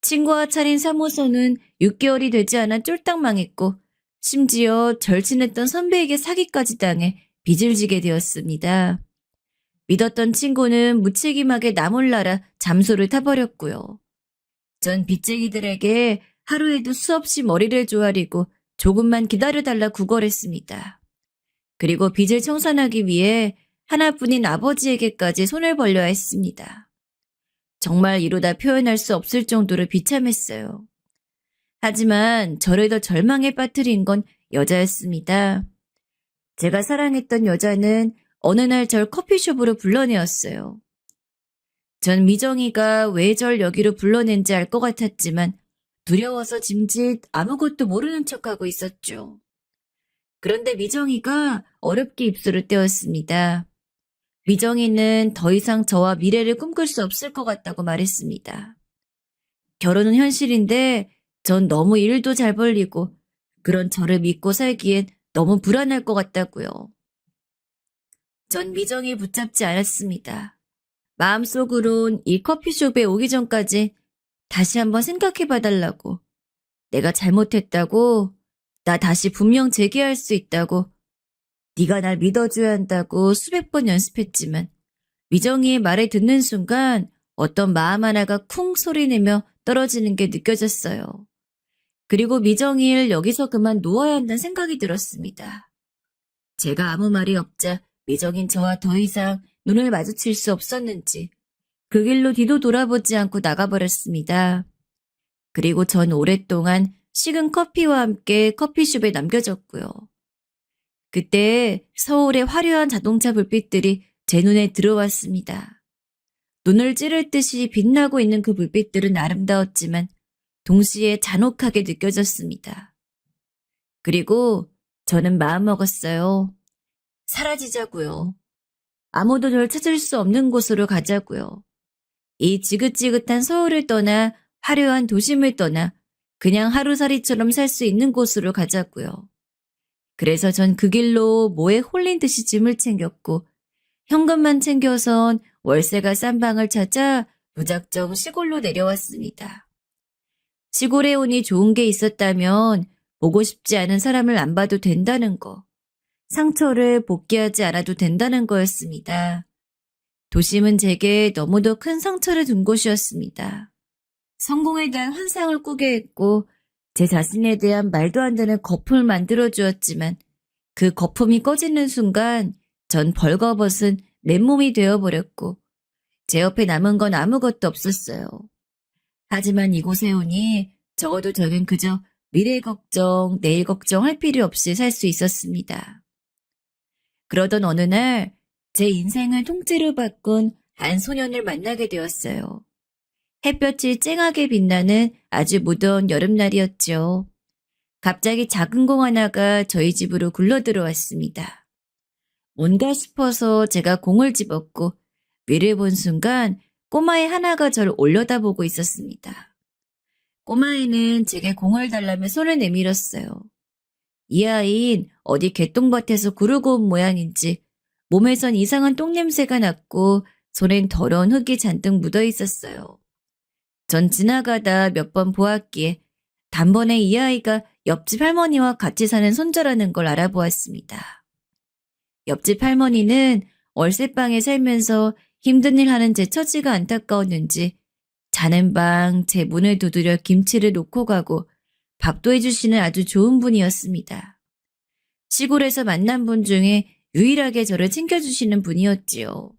친구와 차린 사무소는 6개월이 되지 않아 쫄딱 망했고 심지어 절친했던 선배에게 사기까지 당해 빚을 지게 되었습니다. 믿었던 친구는 무책임하게 나 몰라라 잠수를 타버렸고요. 전 빚쟁이들에게 하루에도 수없이 머리를 조아리고 조금만 기다려달라 구걸했습니다. 그리고 빚을 청산하기 위해 하나뿐인 아버지에게까지 손을 벌려야 했습니다. 정말 이루다 표현할 수 없을 정도로 비참했어요. 하지만 저를 더 절망에 빠뜨린 건 여자였습니다. 제가 사랑했던 여자는 어느 날 절 커피숍으로 불러내었어요. 전 미정이가 왜 절 여기로 불러낸지 알 것 같았지만 두려워서 짐짓 아무것도 모르는 척하고 있었죠. 그런데 미정이가 어렵게 입술을 떼었습니다. 미정이는 더 이상 저와 미래를 꿈꿀 수 없을 것 같다고 말했습니다. 결혼은 현실인데 전 너무 일도 잘 벌리고 그런 저를 믿고 살기엔 너무 불안할 것 같다고요. 전 미정이 붙잡지 않았습니다. 마음속으론 이 커피숍에 오기 전까지 다시 한번 생각해 봐달라고, 내가 잘못했다고, 나 다시 분명 재기할 수 있다고, 네가 날 믿어줘야 한다고 수백 번 연습했지만 미정이의 말을 듣는 순간 어떤 마음 하나가 쿵 소리내며 떨어지는 게 느껴졌어요. 그리고 미정이를 여기서 그만 놓아야 한다는 생각이 들었습니다. 제가 아무 말이 없자 미정인 저와 더 이상 눈을 마주칠 수 없었는지 그 길로 뒤도 돌아보지 않고 나가버렸습니다. 그리고 전 오랫동안 식은 커피와 함께 커피숍에 남겨졌고요. 그때 서울의 화려한 자동차 불빛들이 제 눈에 들어왔습니다. 눈을 찌를 듯이 빛나고 있는 그 불빛들은 아름다웠지만 동시에 잔혹하게 느껴졌습니다. 그리고 저는 마음먹었어요. 사라지자고요. 아무도 절 찾을 수 없는 곳으로 가자고요. 이 지긋지긋한 서울을 떠나 화려한 도심을 떠나 그냥 하루살이처럼 살 수 있는 곳으로 가자고요. 그래서 전 그 길로 뭐에 홀린 듯이 짐을 챙겼고 현금만 챙겨선 월세가 싼 방을 찾아 무작정 시골로 내려왔습니다. 시골에 오니 좋은 게 있었다면 보고 싶지 않은 사람을 안 봐도 된다는 거, 상처를 복귀하지 않아도 된다는 거였습니다. 도심은 제게 너무도 큰 상처를 준 곳이었습니다. 성공에 대한 환상을 꾸게 했고 제 자신에 대한 말도 안 되는 거품을 만들어 주었지만 그 거품이 꺼지는 순간 전 벌거벗은 맨몸이 되어버렸고 제 옆에 남은 건 아무것도 없었어요. 하지만 이곳에 오니 적어도 저는 그저 미래 걱정, 내일 걱정할 필요 없이 살 수 있었습니다. 그러던 어느 날 제 인생을 통째로 바꾼 한 소년을 만나게 되었어요. 햇볕이 쨍하게 빛나는 아주 무더운 여름날이었죠. 갑자기 작은 공 하나가 저희 집으로 굴러 들어왔습니다. 뭔가 싶어서 제가 공을 집었고 위를 본 순간 꼬마애 하나가 저를 올려다보고 있었습니다. 꼬마애는 제게 공을 달라며 손을 내밀었어요. 이 아이는 어디 개똥밭에서 구르고 온 모양인지 몸에선 이상한 똥냄새가 났고 손엔 더러운 흙이 잔뜩 묻어 있었어요. 전 지나가다 몇 번 보았기에 단번에 이 아이가 옆집 할머니와 같이 사는 손자라는 걸 알아보았습니다. 옆집 할머니는 월세방에 살면서 힘든 일 하는 제 처지가 안타까웠는지 자는 방 제 문을 두드려 김치를 놓고 가고 밥도 해주시는 아주 좋은 분이었습니다. 시골에서 만난 분 중에 유일하게 저를 챙겨주시는 분이었지요.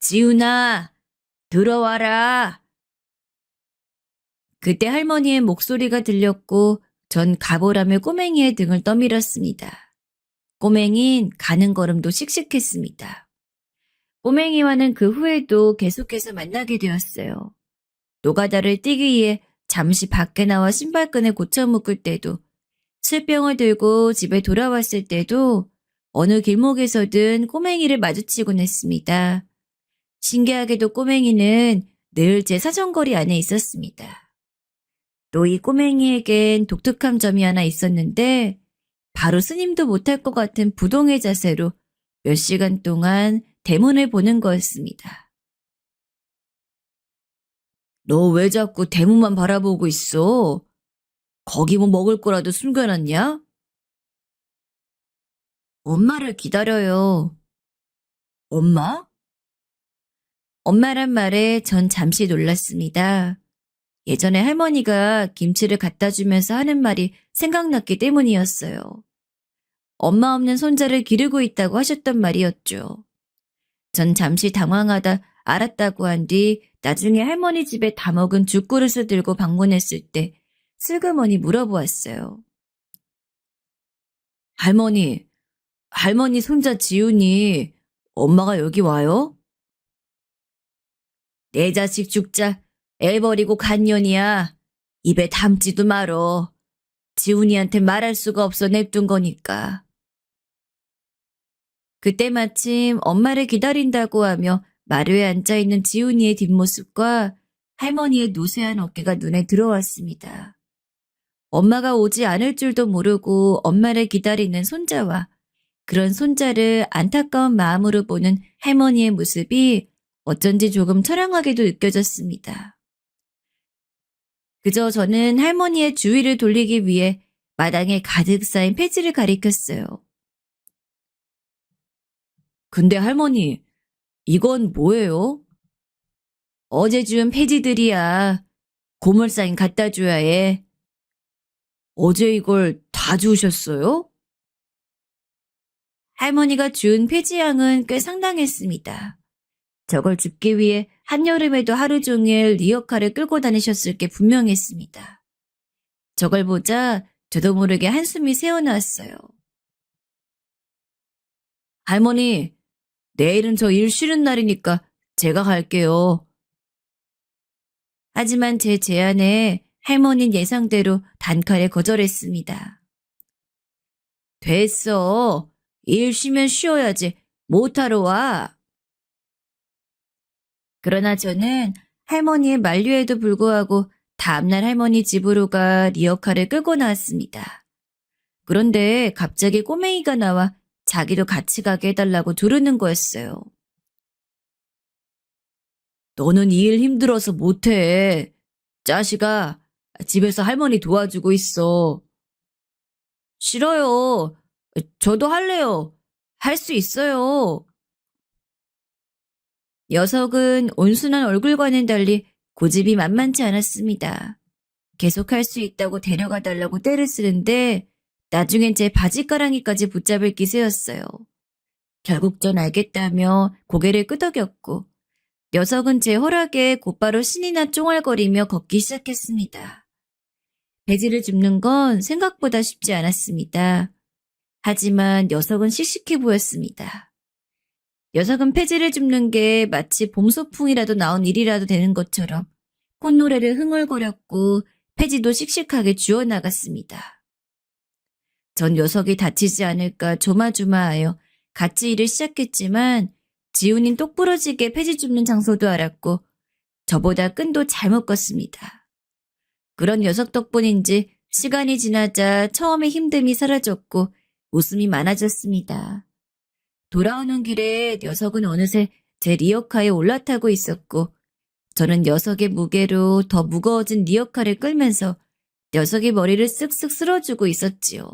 지훈아, 들어와라. 그때 할머니의 목소리가 들렸고 전 가보라며 꼬맹이의 등을 떠밀었습니다. 꼬맹이는 가는 걸음도 씩씩했습니다. 꼬맹이와는 그 후에도 계속해서 만나게 되었어요. 노가다를 뛰기 위해 잠시 밖에 나와 신발끈을 고쳐 묶을 때도, 술병을 들고 집에 돌아왔을 때도 어느 길목에서든 꼬맹이를 마주치곤 했습니다. 신기하게도 꼬맹이는 늘 제 사정거리 안에 있었습니다. 또 이 꼬맹이에겐 독특한 점이 하나 있었는데 바로 스님도 못할 것 같은 부동의 자세로 몇 시간 동안 대문을 보는 거였습니다. 너 왜 자꾸 대문만 바라보고 있어? 거기 뭐 먹을 거라도 숨겨놨냐? 엄마를 기다려요. 엄마? 엄마란 말에 전 잠시 놀랐습니다. 예전에 할머니가 김치를 갖다 주면서 하는 말이 생각났기 때문이었어요. 엄마 없는 손자를 기르고 있다고 하셨던 말이었죠. 전 잠시 당황하다 알았다고 한 뒤 나중에 할머니 집에 다 먹은 죽그릇을 들고 방문했을 때 슬그머니 물어보았어요. 할머니 손자 지훈이 엄마가 여기 와요? 내 자식 죽자 애 버리고 간 년이야. 입에 담지도 말어. 지훈이한테 말할 수가 없어 냅둔 거니까. 그때 마침 엄마를 기다린다고 하며 마루에 앉아있는 지훈이의 뒷모습과 할머니의 노쇠한 어깨가 눈에 들어왔습니다. 엄마가 오지 않을 줄도 모르고 엄마를 기다리는 손자와 그런 손자를 안타까운 마음으로 보는 할머니의 모습이 어쩐지 조금 처량하게도 느껴졌습니다. 그저 저는 할머니의 주위를 돌리기 위해 마당에 가득 쌓인 폐지를 가리켰어요. 근데 할머니, 이건 뭐예요? 어제 준 폐지들이야. 고물상에 갖다 줘야 해. 어제 이걸 다 주우셨어요? 할머니가 준 폐지양은 꽤 상당했습니다. 저걸 줍기 위해 한여름에도 하루 종일 리어카를 끌고 다니셨을 게 분명했습니다. 저걸 보자 저도 모르게 한숨이 새어나왔어요. 할머니, 내일은 저 일 쉬는 날이니까 제가 갈게요. 하지만 제 제안에 할머니는 예상대로 단칼에 거절했습니다. 됐어. 일 쉬면 쉬어야지. 못하러 와. 그러나 저는 할머니의 만류에도 불구하고 다음날 할머니 집으로 가 리어카를 끌고 나왔습니다. 그런데 갑자기 꼬맹이가 나와 자기도 같이 가게 해달라고 조르는 거였어요. 너는 이 일 힘들어서 못해. 자식아, 집에서 할머니 도와주고 있어. 싫어요. 저도 할래요. 할 수 있어요. 녀석은 온순한 얼굴과는 달리 고집이 만만치 않았습니다. 계속 할 수 있다고 데려가 달라고 떼를 쓰는데 나중엔 제 바지가랑이까지 붙잡을 기세였어요. 결국 전 알겠다며 고개를 끄덕였고 녀석은 제 허락에 곧바로 신이나 쫑알거리며 걷기 시작했습니다. 배지를 줍는 건 생각보다 쉽지 않았습니다. 하지만 녀석은 씩씩해 보였습니다. 녀석은 폐지를 줍는 게 마치 봄소풍이라도 나온 일이라도 되는 것처럼 콧노래를 흥얼거렸고 폐지도 씩씩하게 주워나갔습니다. 전 녀석이 다치지 않을까 조마조마하여 같이 일을 시작했지만 지훈인 똑부러지게 폐지 줍는 장소도 알았고 저보다 끈도 잘 묶었습니다. 그런 녀석 덕분인지 시간이 지나자 처음의 힘듦이 사라졌고 웃음이 많아졌습니다. 돌아오는 길에 녀석은 어느새 제 리어카에 올라타고 있었고 저는 녀석의 무게로 더 무거워진 리어카를 끌면서 녀석의 머리를 쓱쓱 쓸어주고 있었지요.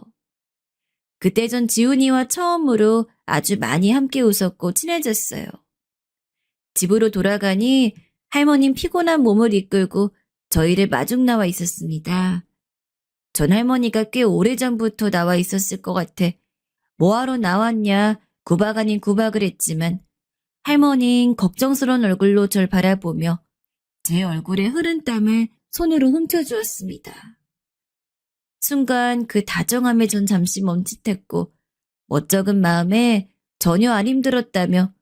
그때 전 지훈이와 처음으로 아주 많이 함께 웃었고 친해졌어요. 집으로 돌아가니 할머니는 피곤한 몸을 이끌고 저희를 마중 나와 있었습니다. 전 할머니가 꽤 오래전부터 나와 있었을 것 같아 뭐하러 나왔냐 구박 아닌 구박을 했지만 할머니는 걱정스러운 얼굴로 절 바라보며 제 얼굴에 흐른 땀을 손으로 훔쳐주었습니다. 순간 그 다정함에 전 잠시 멈칫했고 멋쩍은 마음에 전혀 안 힘들었다며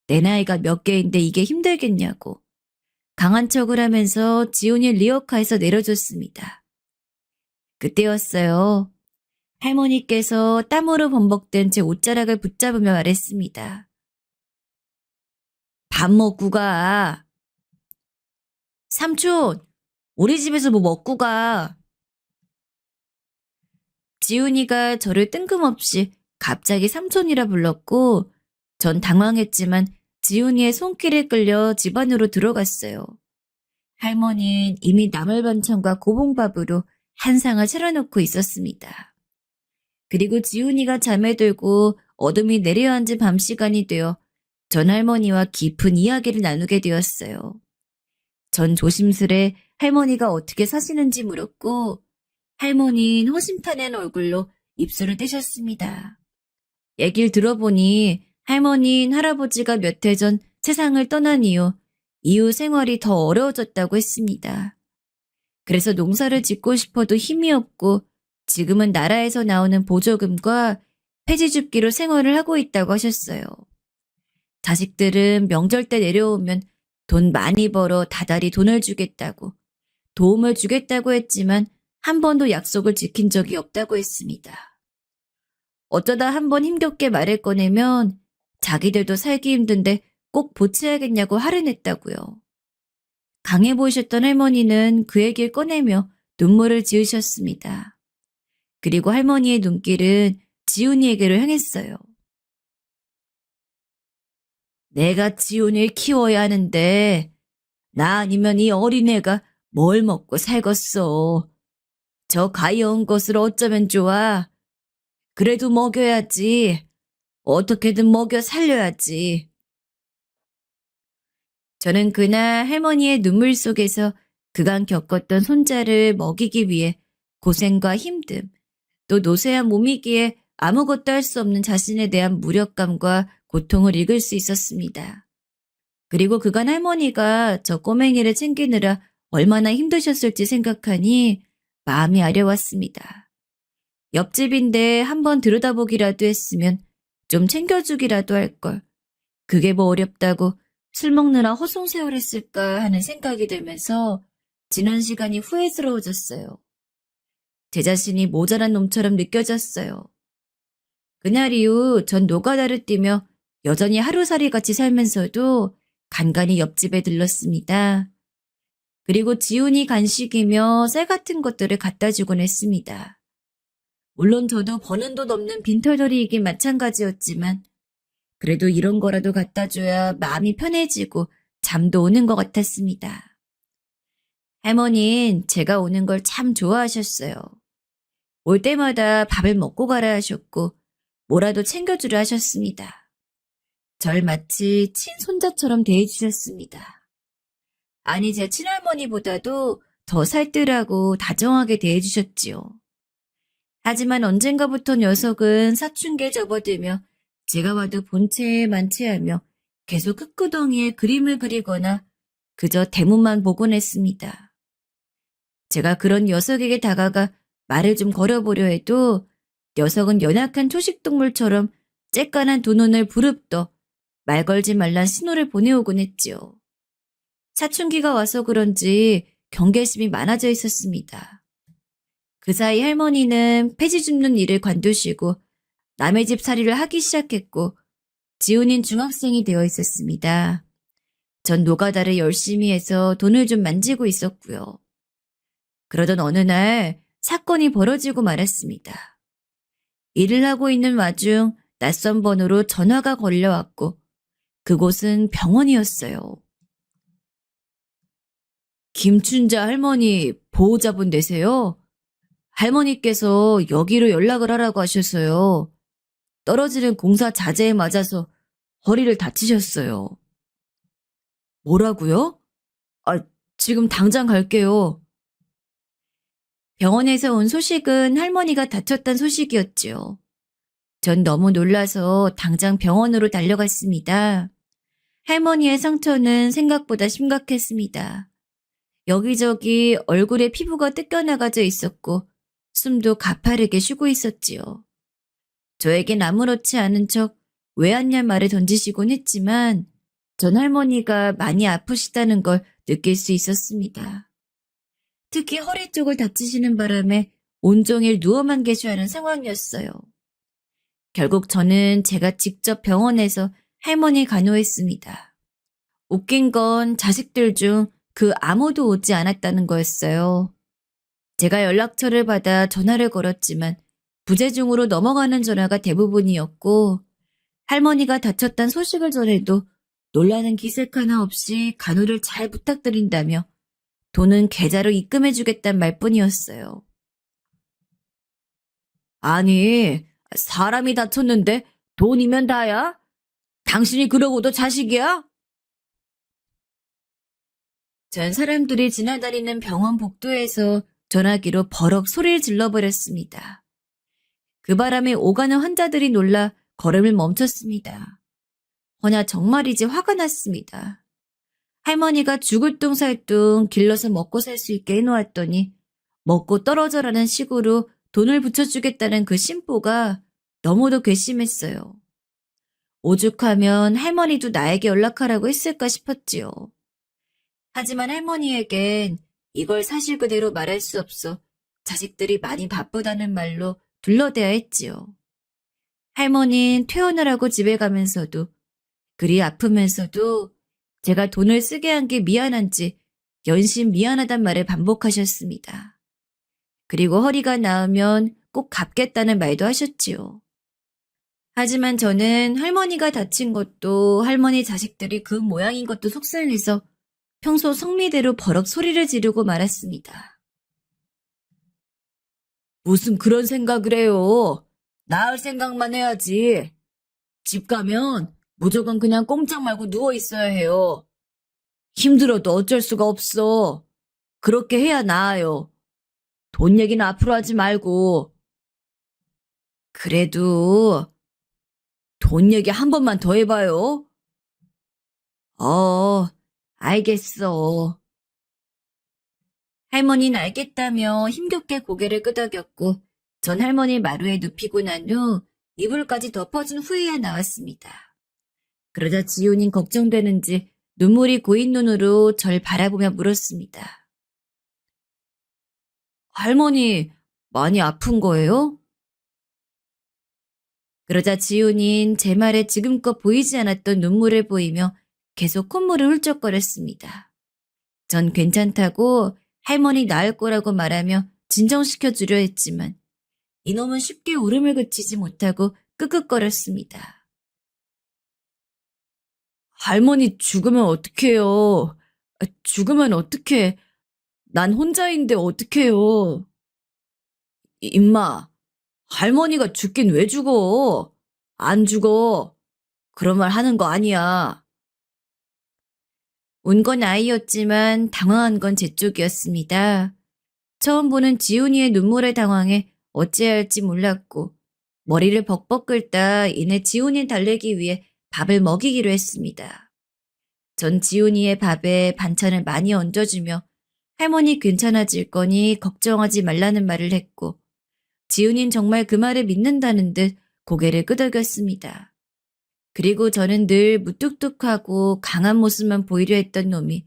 내 나이가 몇 개인데 이게 힘들겠냐고 강한 척을 하면서 지훈이 리어카에서 내려줬습니다. 그때였어요. 할머니께서 땀으로 범벅된 제 옷자락을 붙잡으며 말했습니다. 밥 먹고 가. 삼촌, 우리 집에서 뭐 먹고 가. 지훈이가 저를 뜬금없이 갑자기 삼촌이라 불렀고 전 당황했지만 지훈이의 손길에 끌려 집 안으로 들어갔어요. 할머니는 이미 나물 반찬과 고봉밥으로 한상을 차려놓고 있었습니다. 그리고 지훈이가 잠에 들고 어둠이 내려앉은 밤 시간이 되어 전 할머니와 깊은 이야기를 나누게 되었어요. 전 조심스레 할머니가 어떻게 사시는지 물었고 할머니는 허심탄회한 얼굴로 입술을 떼셨습니다. 얘기를 들어보니 할머니는 할아버지가 몇 해 전 세상을 떠난 이후 생활이 더 어려워졌다고 했습니다. 그래서 농사를 짓고 싶어도 힘이 없고 지금은 나라에서 나오는 보조금과 폐지줍기로 생활을 하고 있다고 하셨어요. 자식들은 명절 때 내려오면 돈 많이 벌어 다달이 돈을 주겠다고 도움을 주겠다고 했지만 한 번도 약속을 지킨 적이 없다고 했습니다. 어쩌다 한 번 힘겹게 말을 꺼내면 자기들도 살기 힘든데 꼭 보채야겠냐고 화를 냈다고요. 강해 보이셨던 할머니는 그 얘기를 꺼내며 눈물을 지으셨습니다. 그리고 할머니의 눈길은 지훈이에게로 향했어요. 내가 지훈이를 키워야 하는데 나 아니면 이 어린애가 뭘 먹고 살겠어. 저 가여운 것을 어쩌면 좋아. 그래도 먹여야지. 어떻게든 먹여 살려야지. 저는 그날 할머니의 눈물 속에서 그간 겪었던 손자를 먹이기 위해 고생과 힘듦, 또 노쇠한 몸이기에 아무것도 할 수 없는 자신에 대한 무력감과 고통을 읽을 수 있었습니다. 그리고 그간 할머니가 저 꼬맹이를 챙기느라 얼마나 힘드셨을지 생각하니 마음이 아려왔습니다. 옆집인데 한번 들여다보기라도 했으면 좀 챙겨주기라도 할걸. 그게 뭐 어렵다고 술 먹느라 허송세월했을까 하는 생각이 들면서 지난 시간이 후회스러워졌어요. 제 자신이 모자란 놈처럼 느껴졌어요. 그날 이후 전 노가다를 뛰며 여전히 하루살이 같이 살면서도 간간히 옆집에 들렀습니다. 그리고 지훈이 간식이며 쌀 같은 것들을 갖다 주곤 했습니다. 물론 저도 버는 돈 없는 빈털터리이긴 마찬가지였지만 그래도 이런 거라도 갖다 줘야 마음이 편해지고 잠도 오는 것 같았습니다. 할머니는 제가 오는 걸 참 좋아하셨어요. 올 때마다 밥을 먹고 가라 하셨고 뭐라도 챙겨주려 하셨습니다. 절 마치 친손자처럼 대해주셨습니다. 아니 제 친할머니보다도 더 살뜰하고 다정하게 대해주셨지요. 하지만 언젠가부터 녀석은 사춘기에 접어들며 제가 와도 본체에 만체하며 계속 흙구덩이에 그림을 그리거나 그저 대문만 보곤 했습니다. 제가 그런 녀석에게 다가가 말을 좀 걸어보려 해도 녀석은 연약한 초식동물처럼 쬐깐한 두 눈을 부릅떠 말 걸지 말란 신호를 보내오곤 했지요. 사춘기가 와서 그런지 경계심이 많아져 있었습니다. 그 사이 할머니는 폐지 줍는 일을 관두시고 남의 집 살이를 하기 시작했고 지훈인 중학생이 되어 있었습니다. 전 노가다를 열심히 해서 돈을 좀 만지고 있었고요. 그러던 어느 날 사건이 벌어지고 말았습니다. 일을 하고 있는 와중 낯선 번호로 전화가 걸려왔고 그곳은 병원이었어요. 김춘자 할머니 보호자분 되세요? 할머니께서 여기로 연락을 하라고 하셔서요. 떨어지는 공사 자재에 맞아서 허리를 다치셨어요. 뭐라고요? 지금 당장 갈게요. 병원에서 온 소식은 할머니가 다쳤다는 소식이었지요. 전 너무 놀라서 당장 병원으로 달려갔습니다. 할머니의 상처는 생각보다 심각했습니다. 여기저기 얼굴에 피부가 뜯겨나가져 있었고 숨도 가파르게 쉬고 있었지요. 저에겐 아무렇지 않은 척 왜 왔냐 말을 던지시곤 했지만 전 할머니가 많이 아프시다는 걸 느낄 수 있었습니다. 특히 허리 쪽을 다치시는 바람에 온종일 누워만 계셔야 하는 상황이었어요. 결국 저는 제가 직접 병원에서 할머니 간호했습니다. 웃긴 건 자식들 중 그 아무도 오지 않았다는 거였어요. 제가 연락처를 받아 전화를 걸었지만 부재중으로 넘어가는 전화가 대부분이었고 할머니가 다쳤다는 소식을 전해도 놀라는 기색 하나 없이 간호를 잘 부탁드린다며 돈은 계좌로 입금해주겠다는 말뿐이었어요. 아니, 사람이 다쳤는데 돈이면 다야? 당신이 그러고도 자식이야? 전 사람들이 지나다니는 병원 복도에서 전화기로 버럭 소리를 질러버렸습니다. 그 바람에 오가는 환자들이 놀라 걸음을 멈췄습니다. 허나 정말이지 화가 났습니다. 할머니가 죽을 둥 살 둥 길러서 먹고 살 수 있게 해놓았더니 먹고 떨어져라는 식으로 돈을 붙여주겠다는 그 심보가 너무도 괘씸했어요. 오죽하면 할머니도 나에게 연락하라고 했을까 싶었지요. 하지만 할머니에겐 이걸 사실 그대로 말할 수 없어 자식들이 많이 바쁘다는 말로 둘러대야 했지요. 할머니는 퇴원을 하고 집에 가면서도 그리 아프면서도 제가 돈을 쓰게 한 게 미안한지 연신 미안하단 말을 반복하셨습니다. 그리고 허리가 나으면 꼭 갚겠다는 말도 하셨지요. 하지만 저는 할머니가 다친 것도 할머니 자식들이 그 모양인 것도 속상해서 평소 성미대로 버럭 소리를 지르고 말았습니다. 무슨 그런 생각을 해요. 나을 생각만 해야지. 집 가면 무조건 그냥 꼼짝 말고 누워 있어야 해요. 힘들어도 어쩔 수가 없어. 그렇게 해야 나아요. 돈 얘기는 앞으로 하지 말고. 그래도 돈 얘기 한 번만 더 해봐요. 알겠어. 할머니는 알겠다며 힘겹게 고개를 끄덕였고 전 할머니 마루에 눕히고 난 후 이불까지 덮어준 후에야 나왔습니다. 그러자 지훈이 걱정되는지 눈물이 고인 눈으로 절 바라보며 물었습니다. 할머니 많이 아픈 거예요? 그러자 지훈인 제 말에 지금껏 보이지 않았던 눈물을 보이며 계속 콧물을 훌쩍거렸습니다. 전 괜찮다고 할머니 나을 거라고 말하며 진정시켜주려 했지만 이놈은 쉽게 울음을 그치지 못하고 끄끄거렸습니다. 할머니 죽으면 어떡해요. 죽으면 어떡해. 난 혼자인데 어떡해요. 임마, 할머니가 죽긴 왜 죽어? 안 죽어. 그런 말 하는 거 아니야. 운 건 아이였지만 당황한 건 제 쪽이었습니다. 처음 보는 지훈이의 눈물에 당황해 어찌해야 할지 몰랐고 머리를 벅벅 긁다 이내 지훈이 달래기 위해 밥을 먹이기로 했습니다. 전 지훈이의 밥에 반찬을 많이 얹어주며 할머니 괜찮아질 거니 걱정하지 말라는 말을 했고 지훈이는 정말 그 말을 믿는다는 듯 고개를 끄덕였습니다. 그리고 저는 늘 무뚝뚝하고 강한 모습만 보이려 했던 놈이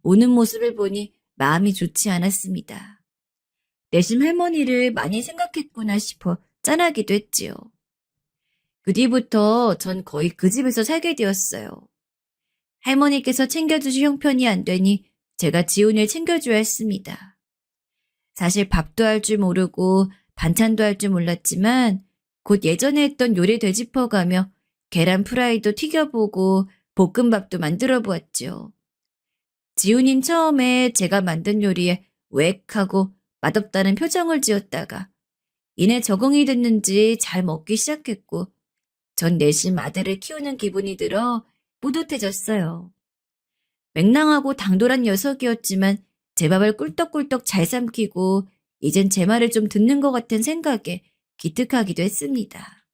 우는 모습을 보니 마음이 좋지 않았습니다. 내심 할머니를 많이 생각했구나 싶어 짠하기도 했지요. 그 뒤부터 전 거의 그 집에서 살게 되었어요. 할머니께서 챙겨주실 형편이 안 되니 제가 지훈이를 챙겨줘야 했습니다. 사실 밥도 할 줄 모르고 반찬도 할 줄 몰랐지만 곧 예전에 했던 요리 되짚어가며 계란 프라이도 튀겨보고 볶음밥도 만들어 보았죠. 지훈이는 처음에 제가 만든 요리에 웩 하고 맛없다는 표정을 지었다가 이내 적응이 됐는지 잘 먹기 시작했고 전 내심 아들을 키우는 기분이 들어 뿌듯해졌어요. 맹랑하고 당돌한 녀석이었지만 제 밥을 꿀떡꿀떡 잘 삼키고 이젠 제 말을 좀 듣는 것 같은 생각에 기특하기도 했습니다.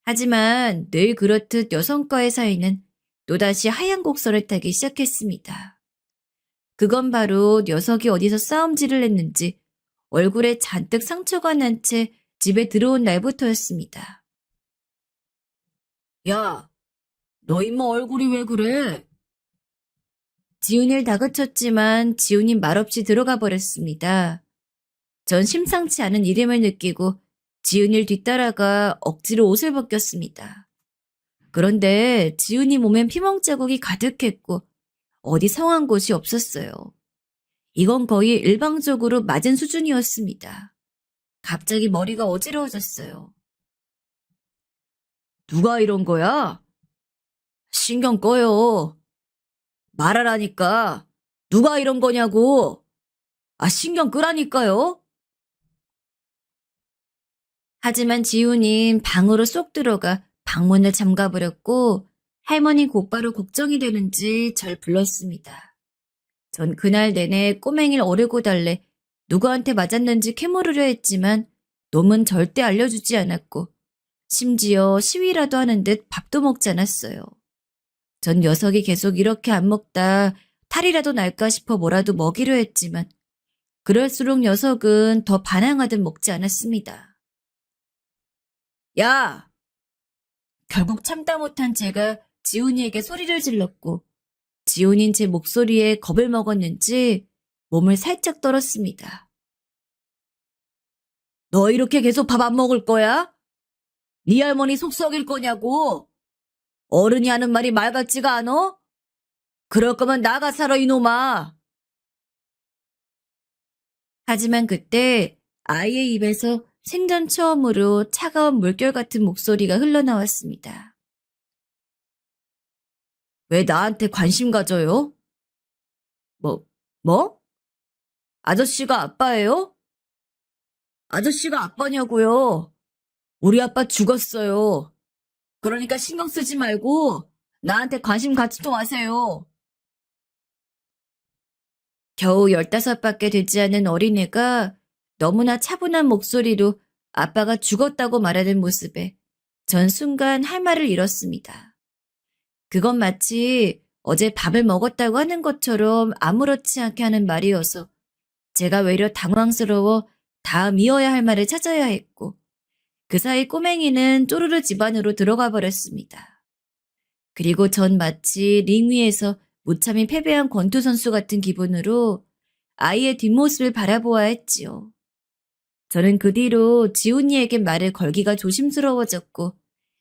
하지만 늘 그렇듯 여성과의 사이는 또다시 하얀 곡선을 타기 시작했습니다. 그건 바로 녀석이 어디서 싸움질을 했는지 얼굴에 잔뜩 상처가 난 채 집에 들어온 날부터였습니다. 야, 너 임마 얼굴이 왜 그래? 지훈이를 다그쳤지만 지훈이 말없이 들어가 버렸습니다. 전 심상치 않은 이름을 느끼고 지훈이를 뒤따라가 억지로 옷을 벗겼습니다. 그런데 지훈이 몸엔 피멍 자국이 가득했고 어디 성한 곳이 없었어요. 이건 거의 일방적으로 맞은 수준이었습니다. 갑자기 머리가 어지러워졌어요. 누가 이런 거야? 신경 꺼요. 말하라니까. 누가 이런 거냐고. 신경 끄라니까요. 하지만 지훈이 방으로 쏙 들어가 방문을 잠가버렸고 할머니 곧바로 걱정이 되는지 절 불렀습니다. 전 그날 내내 꼬맹이를 어르고 달래 누구한테 맞았는지 캐물으려 했지만 놈은 절대 알려주지 않았고 심지어 시위라도 하는 듯 밥도 먹지 않았어요. 전 녀석이 계속 이렇게 안 먹다 탈이라도 날까 싶어 뭐라도 먹이려 했지만 그럴수록 녀석은 더 반항하듯 먹지 않았습니다. 야! 결국 참다 못한 제가 지훈이에게 소리를 질렀고 지훈인 제 목소리에 겁을 먹었는지 몸을 살짝 떨었습니다. 너 이렇게 계속 밥 안 먹을 거야? 네 할머니 속 썩일 거냐고? 어른이 하는 말이 말 같지가 않어? 그럴 거면 나가 살아 이놈아. 하지만 그때 아이의 입에서 생전 처음으로 차가운 물결 같은 목소리가 흘러나왔습니다. 왜 나한테 관심 가져요? 뭐? 아저씨가 아빠예요? 아저씨가 아빠냐고요. 우리 아빠 죽었어요. 그러니까 신경 쓰지 말고 나한테 관심 갖지도 마세요. 겨우 15밖에 되지 않은 어린애가 너무나 차분한 목소리로 아빠가 죽었다고 말하는 모습에 전 순간 할 말을 잃었습니다. 그건 마치 어제 밥을 먹었다고 하는 것처럼 아무렇지 않게 하는 말이어서 제가 외려 당황스러워 다음 이어야 할 말을 찾아야 했고 그 사이 꼬맹이는 쪼르르 집 안으로 들어가 버렸습니다. 그리고 전 마치 링 위에서 무참히 패배한 권투 선수 같은 기분으로 아이의 뒷모습을 바라보아야 했지요. 저는 그 뒤로 지훈이에게 말을 걸기가 조심스러워졌고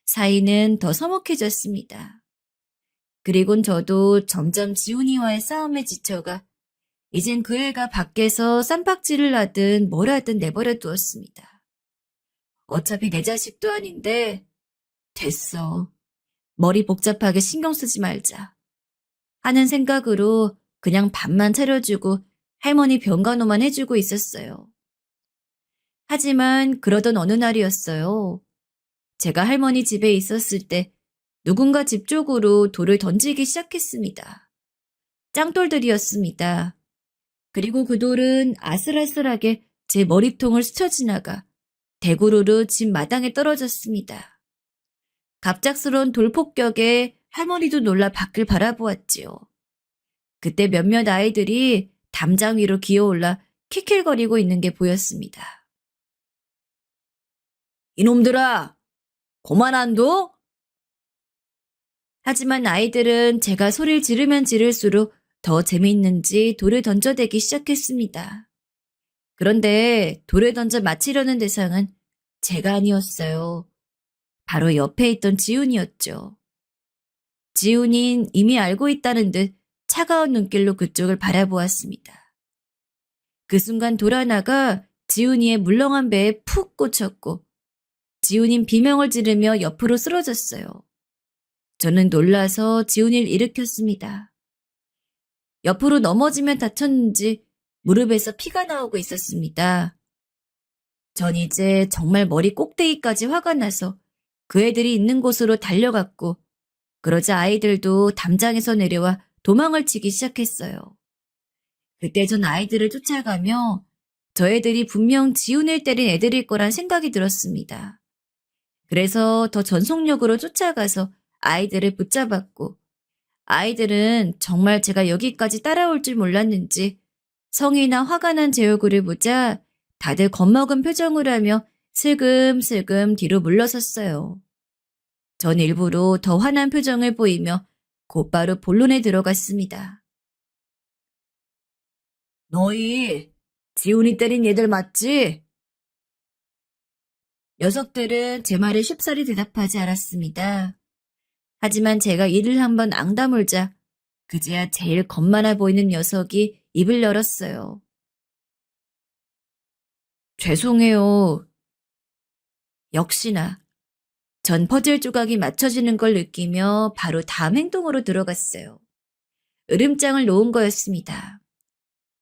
사이는 더 서먹해졌습니다. 그리곤 저도 점점 지훈이와의 싸움에 지쳐가 이젠 그 애가 밖에서 쌈박질을 하든 뭘 하든 내버려 두었습니다. 어차피 내 자식도 아닌데 됐어. 머리 복잡하게 신경 쓰지 말자 하는 생각으로 그냥 밥만 차려주고 할머니 병간호만 해주고 있었어요. 하지만 그러던 어느 날이었어요. 제가 할머니 집에 있었을 때 누군가 집 쪽으로 돌을 던지기 시작했습니다. 짱돌들이었습니다. 그리고 그 돌은 아슬아슬하게 제 머리통을 스쳐 지나가 대구르르 집 마당에 떨어졌습니다. 갑작스러운 돌 폭격에 할머니도 놀라 밖을 바라보았지요. 그때 몇몇 아이들이 담장 위로 기어올라 킥킬거리고 있는 게 보였습니다. 이놈들아! 고만 안 둬? 하지만 아이들은 제가 소리를 지르면 지를수록 더 재미있는지 돌을 던져대기 시작했습니다. 그런데 돌을 던져 맞히려는 대상은 제가 아니었어요. 바로 옆에 있던 지훈이었죠. 지훈인 이미 알고 있다는 듯 차가운 눈길로 그쪽을 바라보았습니다. 그 순간 돌 하나가 지훈이의 물렁한 배에 푹 꽂혔고 지훈인 비명을 지르며 옆으로 쓰러졌어요. 저는 놀라서 지훈이를 일으켰습니다. 옆으로 넘어지면 다쳤는지 무릎에서 피가 나오고 있었습니다. 전 이제 정말 머리 꼭대기까지 화가 나서 그 애들이 있는 곳으로 달려갔고 그러자 아이들도 담장에서 내려와 도망을 치기 시작했어요. 그때 전 아이들을 쫓아가며 저 애들이 분명 지훈을 때린 애들일 거란 생각이 들었습니다. 그래서 더 전속력으로 쫓아가서 아이들을 붙잡았고 아이들은 정말 제가 여기까지 따라올 줄 몰랐는지 성이나 화가 난 제 얼굴을 보자 다들 겁먹은 표정을 하며 슬금슬금 뒤로 물러섰어요. 전 일부러 더 화난 표정을 보이며 곧바로 본론에 들어갔습니다. 너희 지훈이 때린 얘들 맞지? 녀석들은 제 말에 쉽사리 대답하지 않았습니다. 하지만 제가 이를 한번 앙다물자 그제야 제일 겁 많아 보이는 녀석이 입을 열었어요. 죄송해요. 역시나 전 퍼즐 조각이 맞춰지는 걸 느끼며 바로 다음 행동으로 들어갔어요. 으름장을 놓은 거였습니다.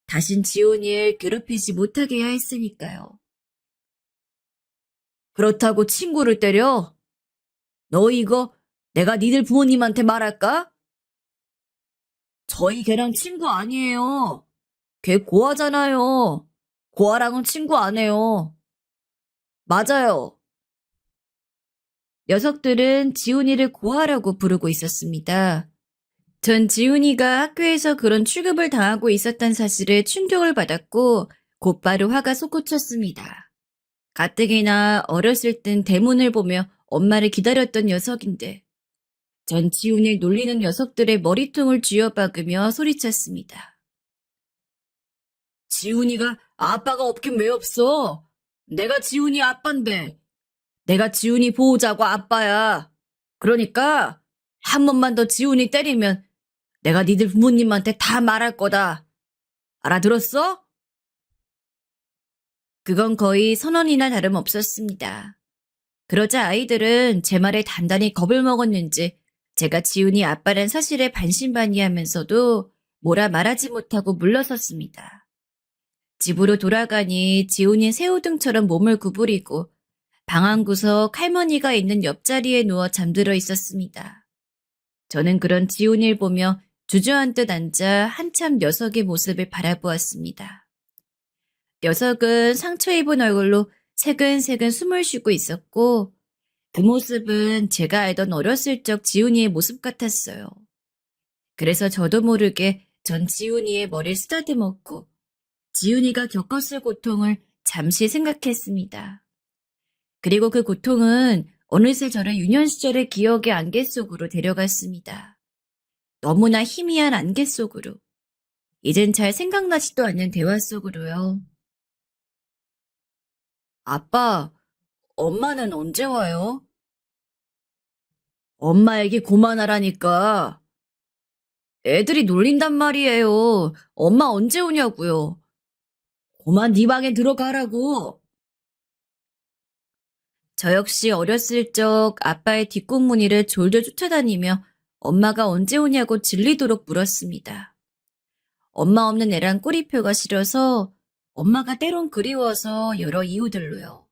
다신 지훈이를 괴롭히지 못하게 해야 했으니까요. 그렇다고 친구를 때려? 너 이거 내가 니들 부모님한테 말할까? 저희 걔랑 친구 아니에요. 걔 고아잖아요. 고아랑은 친구 안 해요. 맞아요. 녀석들은 지훈이를 고아라고 부르고 있었습니다. 전 지훈이가 학교에서 그런 취급을 당하고 있었던 사실에 충격을 받았고 곧바로 화가 솟구쳤습니다. 가뜩이나 어렸을 땐 대문을 보며 엄마를 기다렸던 녀석인데 전 지훈이를 놀리는 녀석들의 머리통을 쥐어박으며 소리쳤습니다. 지훈이가 아빠가 없긴 왜 없어? 내가 지훈이 아빠인데. 내가 지훈이 보호자고 아빠야. 그러니까 한 번만 더 지훈이 때리면 내가 니들 부모님한테 다 말할 거다. 알아들었어? 그건 거의 선언이나 다름없었습니다. 그러자 아이들은 제 말에 단단히 겁을 먹었는지 제가 지훈이 아빠란 사실에 반신반의하면서도 뭐라 말하지 못하고 물러섰습니다. 집으로 돌아가니 지훈이 새우등처럼 몸을 구부리고 방 한 구석 할머니가 있는 옆자리에 누워 잠들어 있었습니다. 저는 그런 지훈이를 보며 주저앉듯 앉아 한참 녀석의 모습을 바라보았습니다. 녀석은 상처 입은 얼굴로 새근새근 숨을 쉬고 있었고 그 모습은 제가 알던 어렸을 적 지훈이의 모습 같았어요. 그래서 저도 모르게 전 지훈이의 머리를 쓰다듬었고 지훈이가 겪었을 고통을 잠시 생각했습니다. 그리고 그 고통은 어느새 저를 유년 시절의 기억의 안개 속으로 데려갔습니다. 너무나 희미한 안개 속으로. 이젠 잘 생각나지도 않는 대화 속으로요. 아빠, 엄마는 언제 와요? 엄마 얘기 그만하라니까. 애들이 놀린단 말이에요. 엄마 언제 오냐고요. 그만 네 방에 들어가라고. 저 역시 어렸을 적 아빠의 뒷공무니를 졸졸 쫓아다니며 엄마가 언제 오냐고 질리도록 물었습니다. 엄마 없는 애랑 꼬리표가 싫어서 엄마가 때론 그리워서 여러 이유들로요.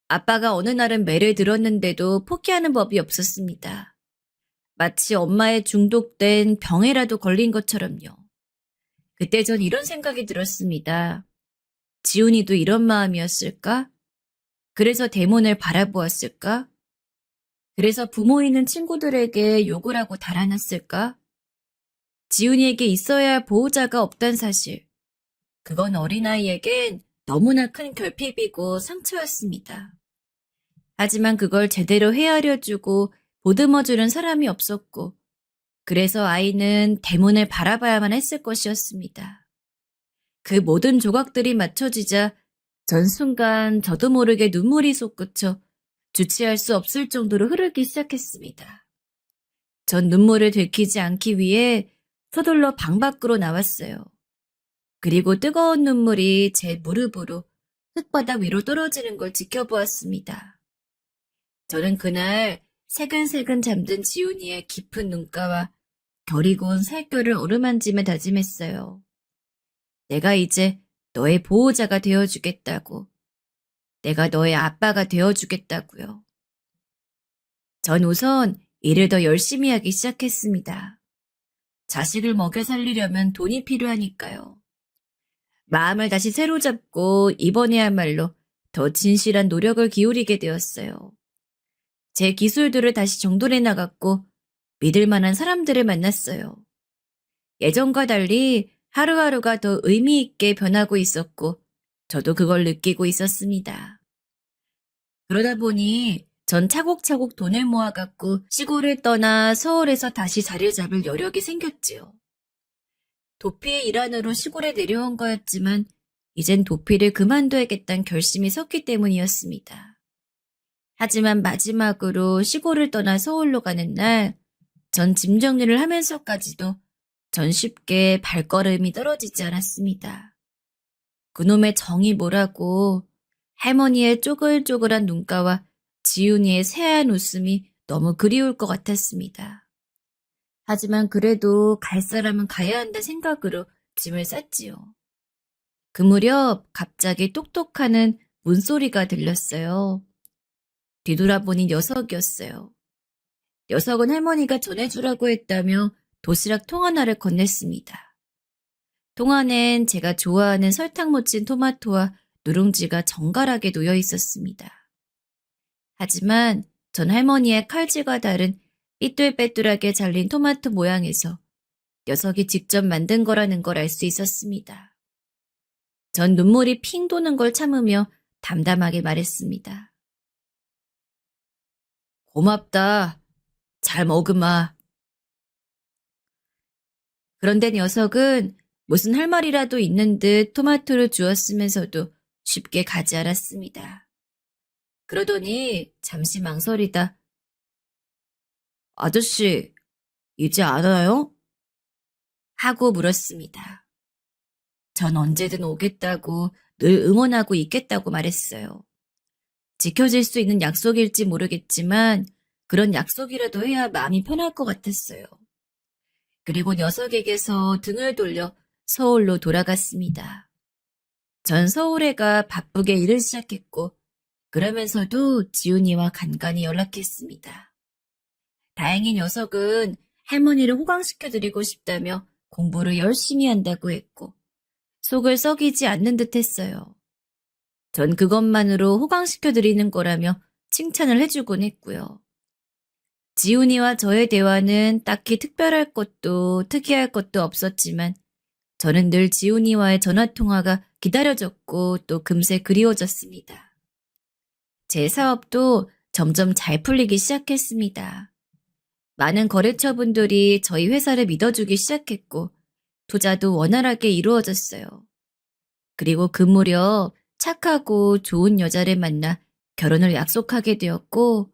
아빠가 어느 날은 매를 들었는데도 포기하는 법이 없었습니다. 마치 엄마의 중독된 병에라도 걸린 것처럼요. 그때 전 이런 생각이 들었습니다. 지훈이도 이런 마음이었을까? 그래서 대문을 바라보았을까? 그래서 부모 있는 친구들에게 욕을 하고 달아났을까? 지훈이에게 있어야 할 보호자가 없단 사실. 그건 어린아이에겐 너무나 큰 결핍이고 상처였습니다. 하지만 그걸 제대로 헤아려주고 보듬어주는 사람이 없었고, 그래서 아이는 대문을 바라봐야만 했을 것이었습니다. 그 모든 조각들이 맞춰지자 전 순간 저도 모르게 눈물이 솟구쳐 주체할 수 없을 정도로 흐르기 시작했습니다. 전 눈물을 들키지 않기 위해 서둘러 방 밖으로 나왔어요. 그리고 뜨거운 눈물이 제 무릎으로 흙바닥 위로 떨어지는 걸 지켜보았습니다. 저는 그날 새근새근 잠든 지훈이의 깊은 눈가와 결이 고운 살결을 어루만지며 다짐했어요. 내가 이제 너의 보호자가 되어주겠다고. 내가 너의 아빠가 되어주겠다고요. 전 우선 일을 더 열심히 하기 시작했습니다. 자식을 먹여 살리려면 돈이 필요하니까요. 마음을 다시 새로 잡고 이번에야말로 더 진실한 노력을 기울이게 되었어요. 제 기술들을 다시 정돈해 나갔고 믿을 만한 사람들을 만났어요. 예전과 달리 하루하루가 더 의미 있게 변하고 있었고 저도 그걸 느끼고 있었습니다. 그러다 보니 전 차곡차곡 돈을 모아갖고 시골을 떠나 서울에서 다시 자리를 잡을 여력이 생겼지요. 도피의 일환으로 시골에 내려온 거였지만 이젠 도피를 그만둬야겠다는 결심이 섰기 때문이었습니다. 하지만 마지막으로 시골을 떠나 서울로 가는 날 전 짐 정리를 하면서까지도 전 쉽게 발걸음이 떨어지지 않았습니다. 그놈의 정이 뭐라고 할머니의 쪼글쪼글한 눈가와 지훈이의 새하얀 웃음이 너무 그리울 것 같았습니다. 하지만 그래도 갈 사람은 가야 한다 생각으로 짐을 쌌지요. 그 무렵 갑자기 똑똑하는 문소리가 들렸어요. 뒤돌아보니 녀석이었어요. 녀석은 할머니가 전해주라고 했다며 도시락 통 하나를 건넸습니다. 통 안엔 제가 좋아하는 설탕 묻힌 토마토와 누룽지가 정갈하게 놓여 있었습니다. 하지만 전 할머니의 칼질과 다른 삐뚤빼뚤하게 잘린 토마토 모양에서 녀석이 직접 만든 거라는 걸 알 수 있었습니다. 전 눈물이 핑 도는 걸 참으며 담담하게 말했습니다. 고맙다. 잘 먹으마. 그런데 녀석은 무슨 할 말이라도 있는 듯 토마토를 주었으면서도 쉽게 가지 않았습니다. 그러더니 잠시 망설이다. 아저씨, 이제 알아요? 하고 물었습니다. 전 언제든 오겠다고 늘 응원하고 있겠다고 말했어요. 지켜질 수 있는 약속일지 모르겠지만 그런 약속이라도 해야 마음이 편할 것 같았어요. 그리고 녀석에게서 등을 돌려 서울로 돌아갔습니다. 전 서울에가 바쁘게 일을 시작했고 그러면서도 지훈이와 간간히 연락했습니다. 다행히 녀석은 할머니를 호강시켜드리고 싶다며 공부를 열심히 한다고 했고 속을 썩이지 않는 듯 했어요. 전 그것만으로 호강시켜드리는 거라며 칭찬을 해주곤 했고요. 지훈이와 저의 대화는 딱히 특별할 것도 특이할 것도 없었지만 저는 늘 지훈이와의 전화통화가 기다려졌고 또 금세 그리워졌습니다. 제 사업도 점점 잘 풀리기 시작했습니다. 많은 거래처분들이 저희 회사를 믿어주기 시작했고 투자도 원활하게 이루어졌어요. 그리고 그 무렵 착하고 좋은 여자를 만나 결혼을 약속하게 되었고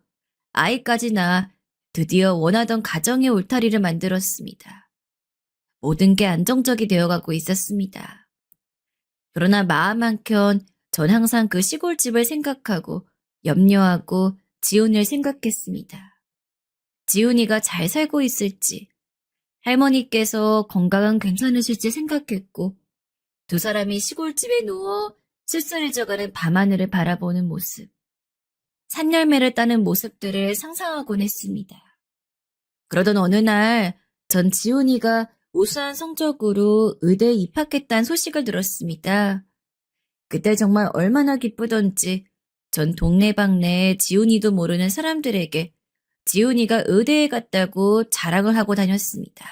아이까지 낳아 드디어 원하던 가정의 울타리를 만들었습니다. 모든 게 안정적이 되어가고 있었습니다. 그러나 마음 한켠 전 항상 그 시골집을 생각하고 염려하고 지훈을 생각했습니다. 지훈이가 잘 살고 있을지, 할머니께서 건강은 괜찮으실지 생각했고, 두 사람이 시골집에 누워 쓸쓸해져가는 밤하늘을 바라보는 모습, 산열매를 따는 모습들을 상상하곤 했습니다. 그러던 어느 날, 전 지훈이가 우수한 성적으로 의대에 입학했다는 소식을 들었습니다. 그때 정말 얼마나 기쁘던지 전 동네방네 지훈이도 모르는 사람들에게 지훈이가 의대에 갔다고 자랑을 하고 다녔습니다.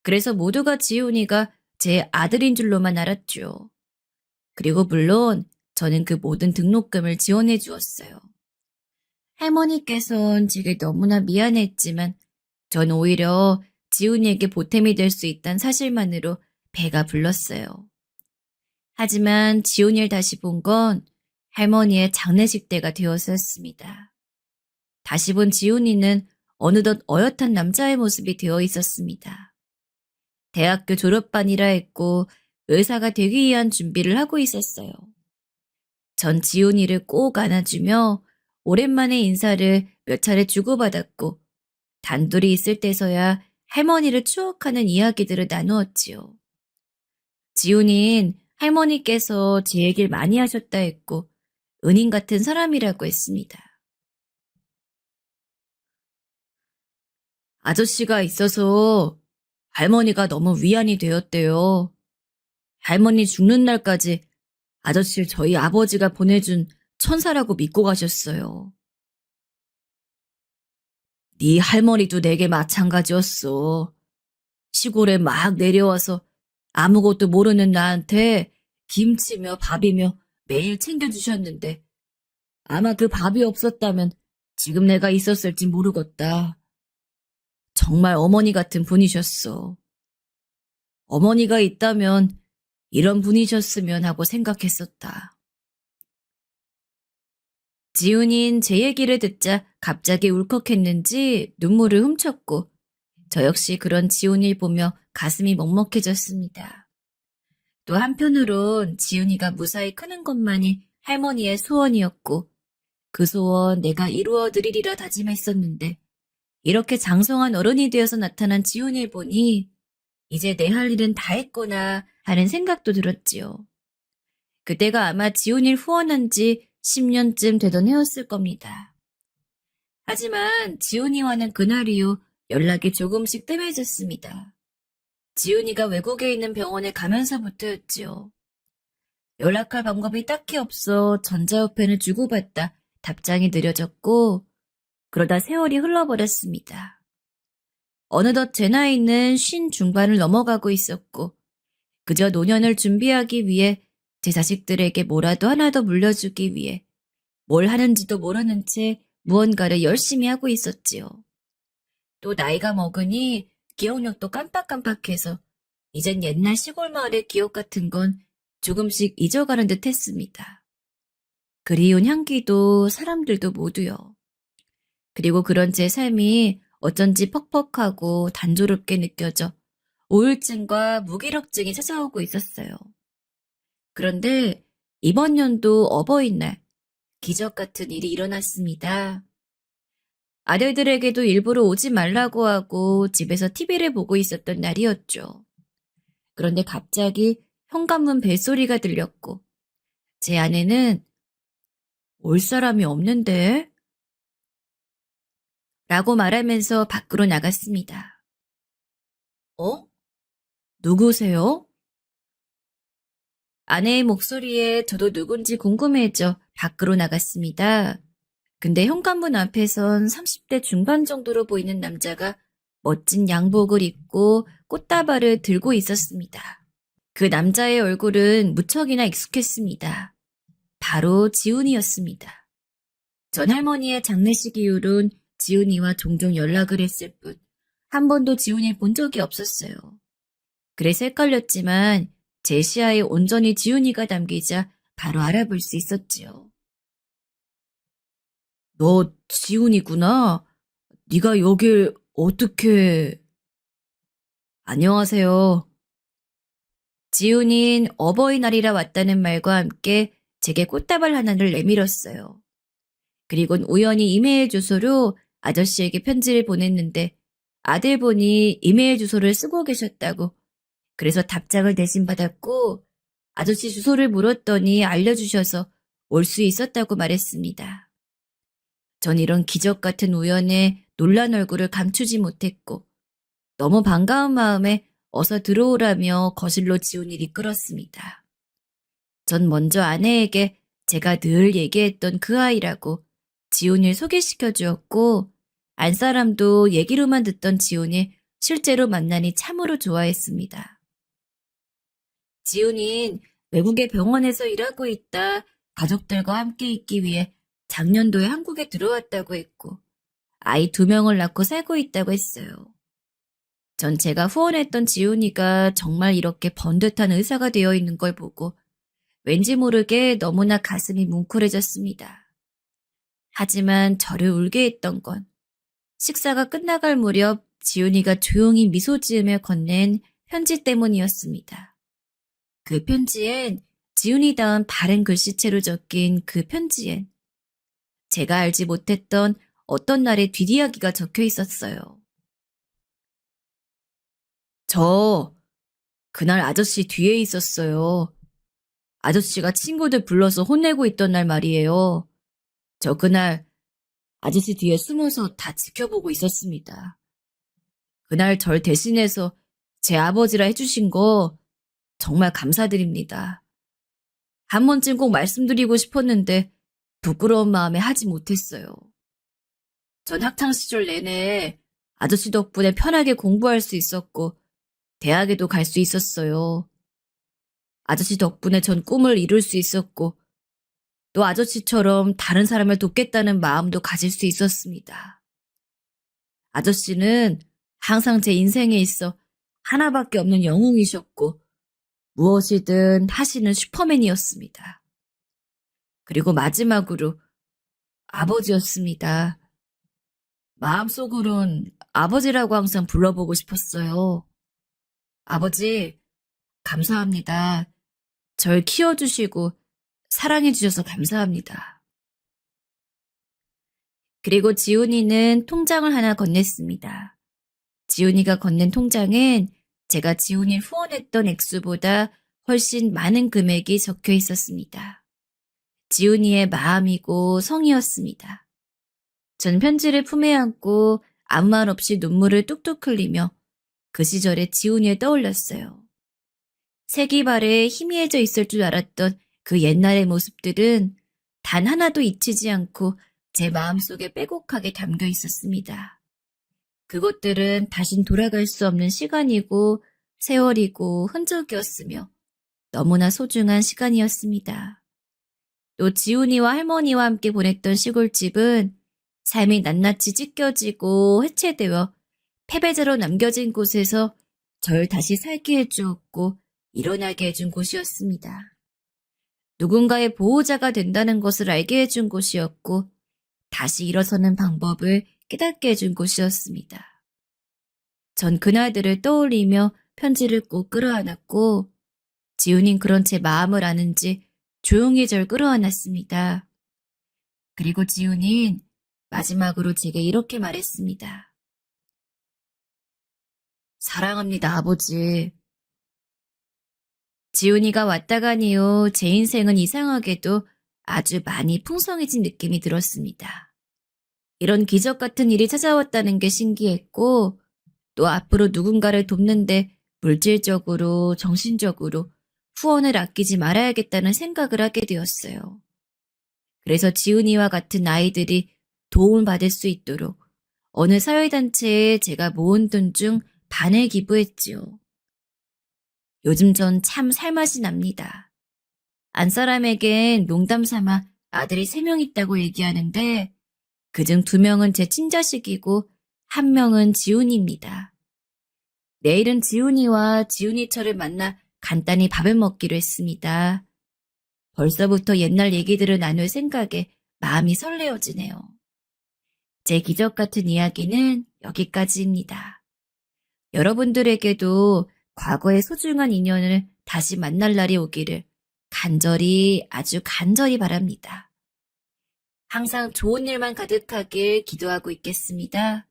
그래서 모두가 지훈이가 제 아들인 줄로만 알았죠. 그리고 물론 저는 그 모든 등록금을 지원해 주었어요. 할머니께서는 제게 너무나 미안했지만 전 오히려 지훈이에게 보탬이 될 수 있다는 사실만으로 배가 불렀어요. 하지만 지훈이를 다시 본 건 할머니의 장례식 때가 되었었습니다. 다시 본 지훈이는 어느덧 어엿한 남자의 모습이 되어 있었습니다. 대학교 졸업반이라 했고 의사가 되기 위한 준비를 하고 있었어요. 전 지훈이를 꼭 안아주며 오랜만에 인사를 몇 차례 주고받았고 단둘이 있을 때서야 할머니를 추억하는 이야기들을 나누었지요. 지훈이는 할머니께서 제 얘기를 많이 하셨다 했고 은인 같은 사람이라고 했습니다. 아저씨가 있어서 할머니가 너무 위안이 되었대요. 할머니 죽는 날까지 아저씨를 저희 아버지가 보내준 천사라고 믿고 가셨어요. 네 할머니도 내게 마찬가지였어. 시골에 막 내려와서 아무것도 모르는 나한테 김치며 밥이며 매일 챙겨주셨는데 아마 그 밥이 없었다면 지금 내가 있었을지 모르겠다. 정말 어머니 같은 분이셨어. 어머니가 있다면 이런 분이셨으면 하고 생각했었다. 지훈이는 제 얘기를 듣자 갑자기 울컥했는지 눈물을 훔쳤고 저 역시 그런 지훈이를 보며 가슴이 먹먹해졌습니다. 또 한편으론 지훈이가 무사히 크는 것만이 할머니의 소원이었고 그 소원 내가 이루어드리리라 다짐했었는데 이렇게 장성한 어른이 되어서 나타난 지훈이를 보니 이제 내 할 일은 다 했구나 하는 생각도 들었지요. 그때가 아마 지훈이를 후원한 지 10년쯤 되던 해였을 겁니다. 하지만 지훈이와는 그날 이후 연락이 조금씩 뜸해졌습니다. 지훈이가 외국에 있는 병원에 가면서부터였지요. 연락할 방법이 딱히 없어 전자우편을 주고받다 답장이 느려졌고 그러다 세월이 흘러버렸습니다. 어느덧 제 나이는 50 중반을 넘어가고 있었고 그저 노년을 준비하기 위해 제 자식들에게 뭐라도 하나 더 물려주기 위해 뭘 하는지도 모르는 채 무언가를 열심히 하고 있었지요. 또 나이가 먹으니 기억력도 깜빡깜빡해서 이젠 옛날 시골 마을의 기억 같은 건 조금씩 잊어가는 듯 했습니다. 그리운 향기도 사람들도 모두요. 그리고 그런 제 삶이 어쩐지 퍽퍽하고 단조롭게 느껴져 우울증과 무기력증이 찾아오고 있었어요. 그런데 이번 연도 어버이날 기적 같은 일이 일어났습니다. 아들들에게도 일부러 오지 말라고 하고 집에서 TV를 보고 있었던 날이었죠. 그런데 갑자기 현관문 벨소리가 들렸고 제 아내는 올 사람이 없는데? 라고 말하면서 밖으로 나갔습니다. 어? 누구세요? 아내의 목소리에 저도 누군지 궁금해져 밖으로 나갔습니다. 근데 현관문 앞에선 30대 중반 정도로 보이는 남자가 멋진 양복을 입고 꽃다발을 들고 있었습니다. 그 남자의 얼굴은 무척이나 익숙했습니다. 바로 지훈이었습니다. 전 할머니의 장례식 이후론 지훈이와 종종 연락을 했을 뿐 한 번도 지훈이를 본 적이 없었어요. 그래서 헷갈렸지만 제 시야에 온전히 지훈이가 담기자 바로 알아볼 수 있었지요. 너 지훈이구나. 네가 여길 어떻게... 안녕하세요. 지훈인 어버이날이라 왔다는 말과 함께 제게 꽃다발 하나를 내밀었어요. 그리곤 우연히 이메일 주소로 아저씨에게 편지를 보냈는데 아들분이 이메일 주소를 쓰고 계셨다고 그래서 답장을 대신 받았고 아저씨 주소를 물었더니 알려주셔서 올 수 있었다고 말했습니다. 전 이런 기적 같은 우연에 놀란 얼굴을 감추지 못했고 너무 반가운 마음에 어서 들어오라며 거실로 지훈이를 이끌었습니다. 전 먼저 아내에게 제가 늘 얘기했던 그 아이라고 지훈이를 소개시켜 주었고 안사람도 얘기로만 듣던 지훈이 실제로 만나니 참으로 좋아했습니다. 지훈이는 외국의 병원에서 일하고 있다 가족들과 함께 있기 위해 작년도에 한국에 들어왔다고 했고 아이 2명을 낳고 살고 있다고 했어요. 전 제가 후원했던 지훈이가 정말 이렇게 번듯한 의사가 되어 있는 걸 보고 왠지 모르게 너무나 가슴이 뭉클해졌습니다. 하지만 저를 울게 했던 건 식사가 끝나갈 무렵 지훈이가 조용히 미소 지으며 건넨 편지 때문이었습니다. 그 편지엔 지훈이다운 바른 글씨체로 적힌 그 편지엔 제가 알지 못했던 어떤 날의 뒷이야기가 적혀 있었어요. 저 그날 아저씨 뒤에 있었어요. 아저씨가 친구들 불러서 혼내고 있던 날 말이에요. 저 그날 아저씨 뒤에 숨어서 다 지켜보고 있었습니다. 그날 절 대신해서 제 아버지라 해주신 거 정말 감사드립니다. 한 번쯤 꼭 말씀드리고 싶었는데 부끄러운 마음에 하지 못했어요. 전 학창시절 내내 아저씨 덕분에 편하게 공부할 수 있었고 대학에도 갈 수 있었어요. 아저씨 덕분에 전 꿈을 이룰 수 있었고 또 아저씨처럼 다른 사람을 돕겠다는 마음도 가질 수 있었습니다. 아저씨는 항상 제 인생에 있어 하나밖에 없는 영웅이셨고 무엇이든 하시는 슈퍼맨이었습니다. 그리고 마지막으로 아버지였습니다. 마음속으론 아버지라고 항상 불러보고 싶었어요. 아버지, 감사합니다. 절 키워주시고 사랑해주셔서 감사합니다. 그리고 지훈이는 통장을 하나 건넸습니다. 지훈이가 건넨 통장엔 제가 지훈이를 후원했던 액수보다 훨씬 많은 금액이 적혀 있었습니다. 지훈이의 마음이고 성이었습니다. 전 편지를 품에 안고 아무 말 없이 눈물을 뚝뚝 흘리며 그 시절의 지훈이를 떠올렸어요. 세기발에 희미해져 있을 줄 알았던 그 옛날의 모습들은 단 하나도 잊히지 않고 제 마음속에 빼곡하게 담겨 있었습니다. 그것들은 다신 돌아갈 수 없는 시간이고 세월이고 흔적이었으며 너무나 소중한 시간이었습니다. 또 지훈이와 할머니와 함께 보냈던 시골집은 삶이 낱낱이 찢겨지고 해체되어 패배자로 남겨진 곳에서 절 다시 살게 해주었고 일어나게 해준 곳이었습니다. 누군가의 보호자가 된다는 것을 알게 해준 곳이었고 다시 일어서는 방법을 깨닫게 해준 곳이었습니다. 전 그날들을 떠올리며 편지를 꼭 끌어안았고 지훈인 그런 제 마음을 아는지 조용히 절 끌어안았습니다. 그리고 지훈인 마지막으로 제게 이렇게 말했습니다. 사랑합니다, 아버지. 지훈이가 왔다 간 이후 제 인생은 이상하게도 아주 많이 풍성해진 느낌이 들었습니다. 이런 기적 같은 일이 찾아왔다는 게 신기했고 또 앞으로 누군가를 돕는데 물질적으로, 정신적으로 후원을 아끼지 말아야겠다는 생각을 하게 되었어요. 그래서 지훈이와 같은 아이들이 도움을 받을 수 있도록 어느 사회단체에 제가 모은 돈 중 반을 기부했지요. 요즘 전 참 살맛이 납니다. 안사람에겐 농담 삼아 아들이 3명 있다고 얘기하는데 그중 2명은 제 친자식이고 1명은 지훈이입니다. 내일은 지훈이와 지훈이처를 만나 간단히 밥을 먹기로 했습니다. 벌써부터 옛날 얘기들을 나눌 생각에 마음이 설레어지네요. 제 기적 같은 이야기는 여기까지입니다. 여러분들에게도 과거의 소중한 인연을 다시 만날 날이 오기를 간절히, 아주 간절히 바랍니다. 항상 좋은 일만 가득하길 기도하고 있겠습니다.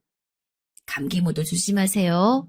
감기 모두 조심하세요.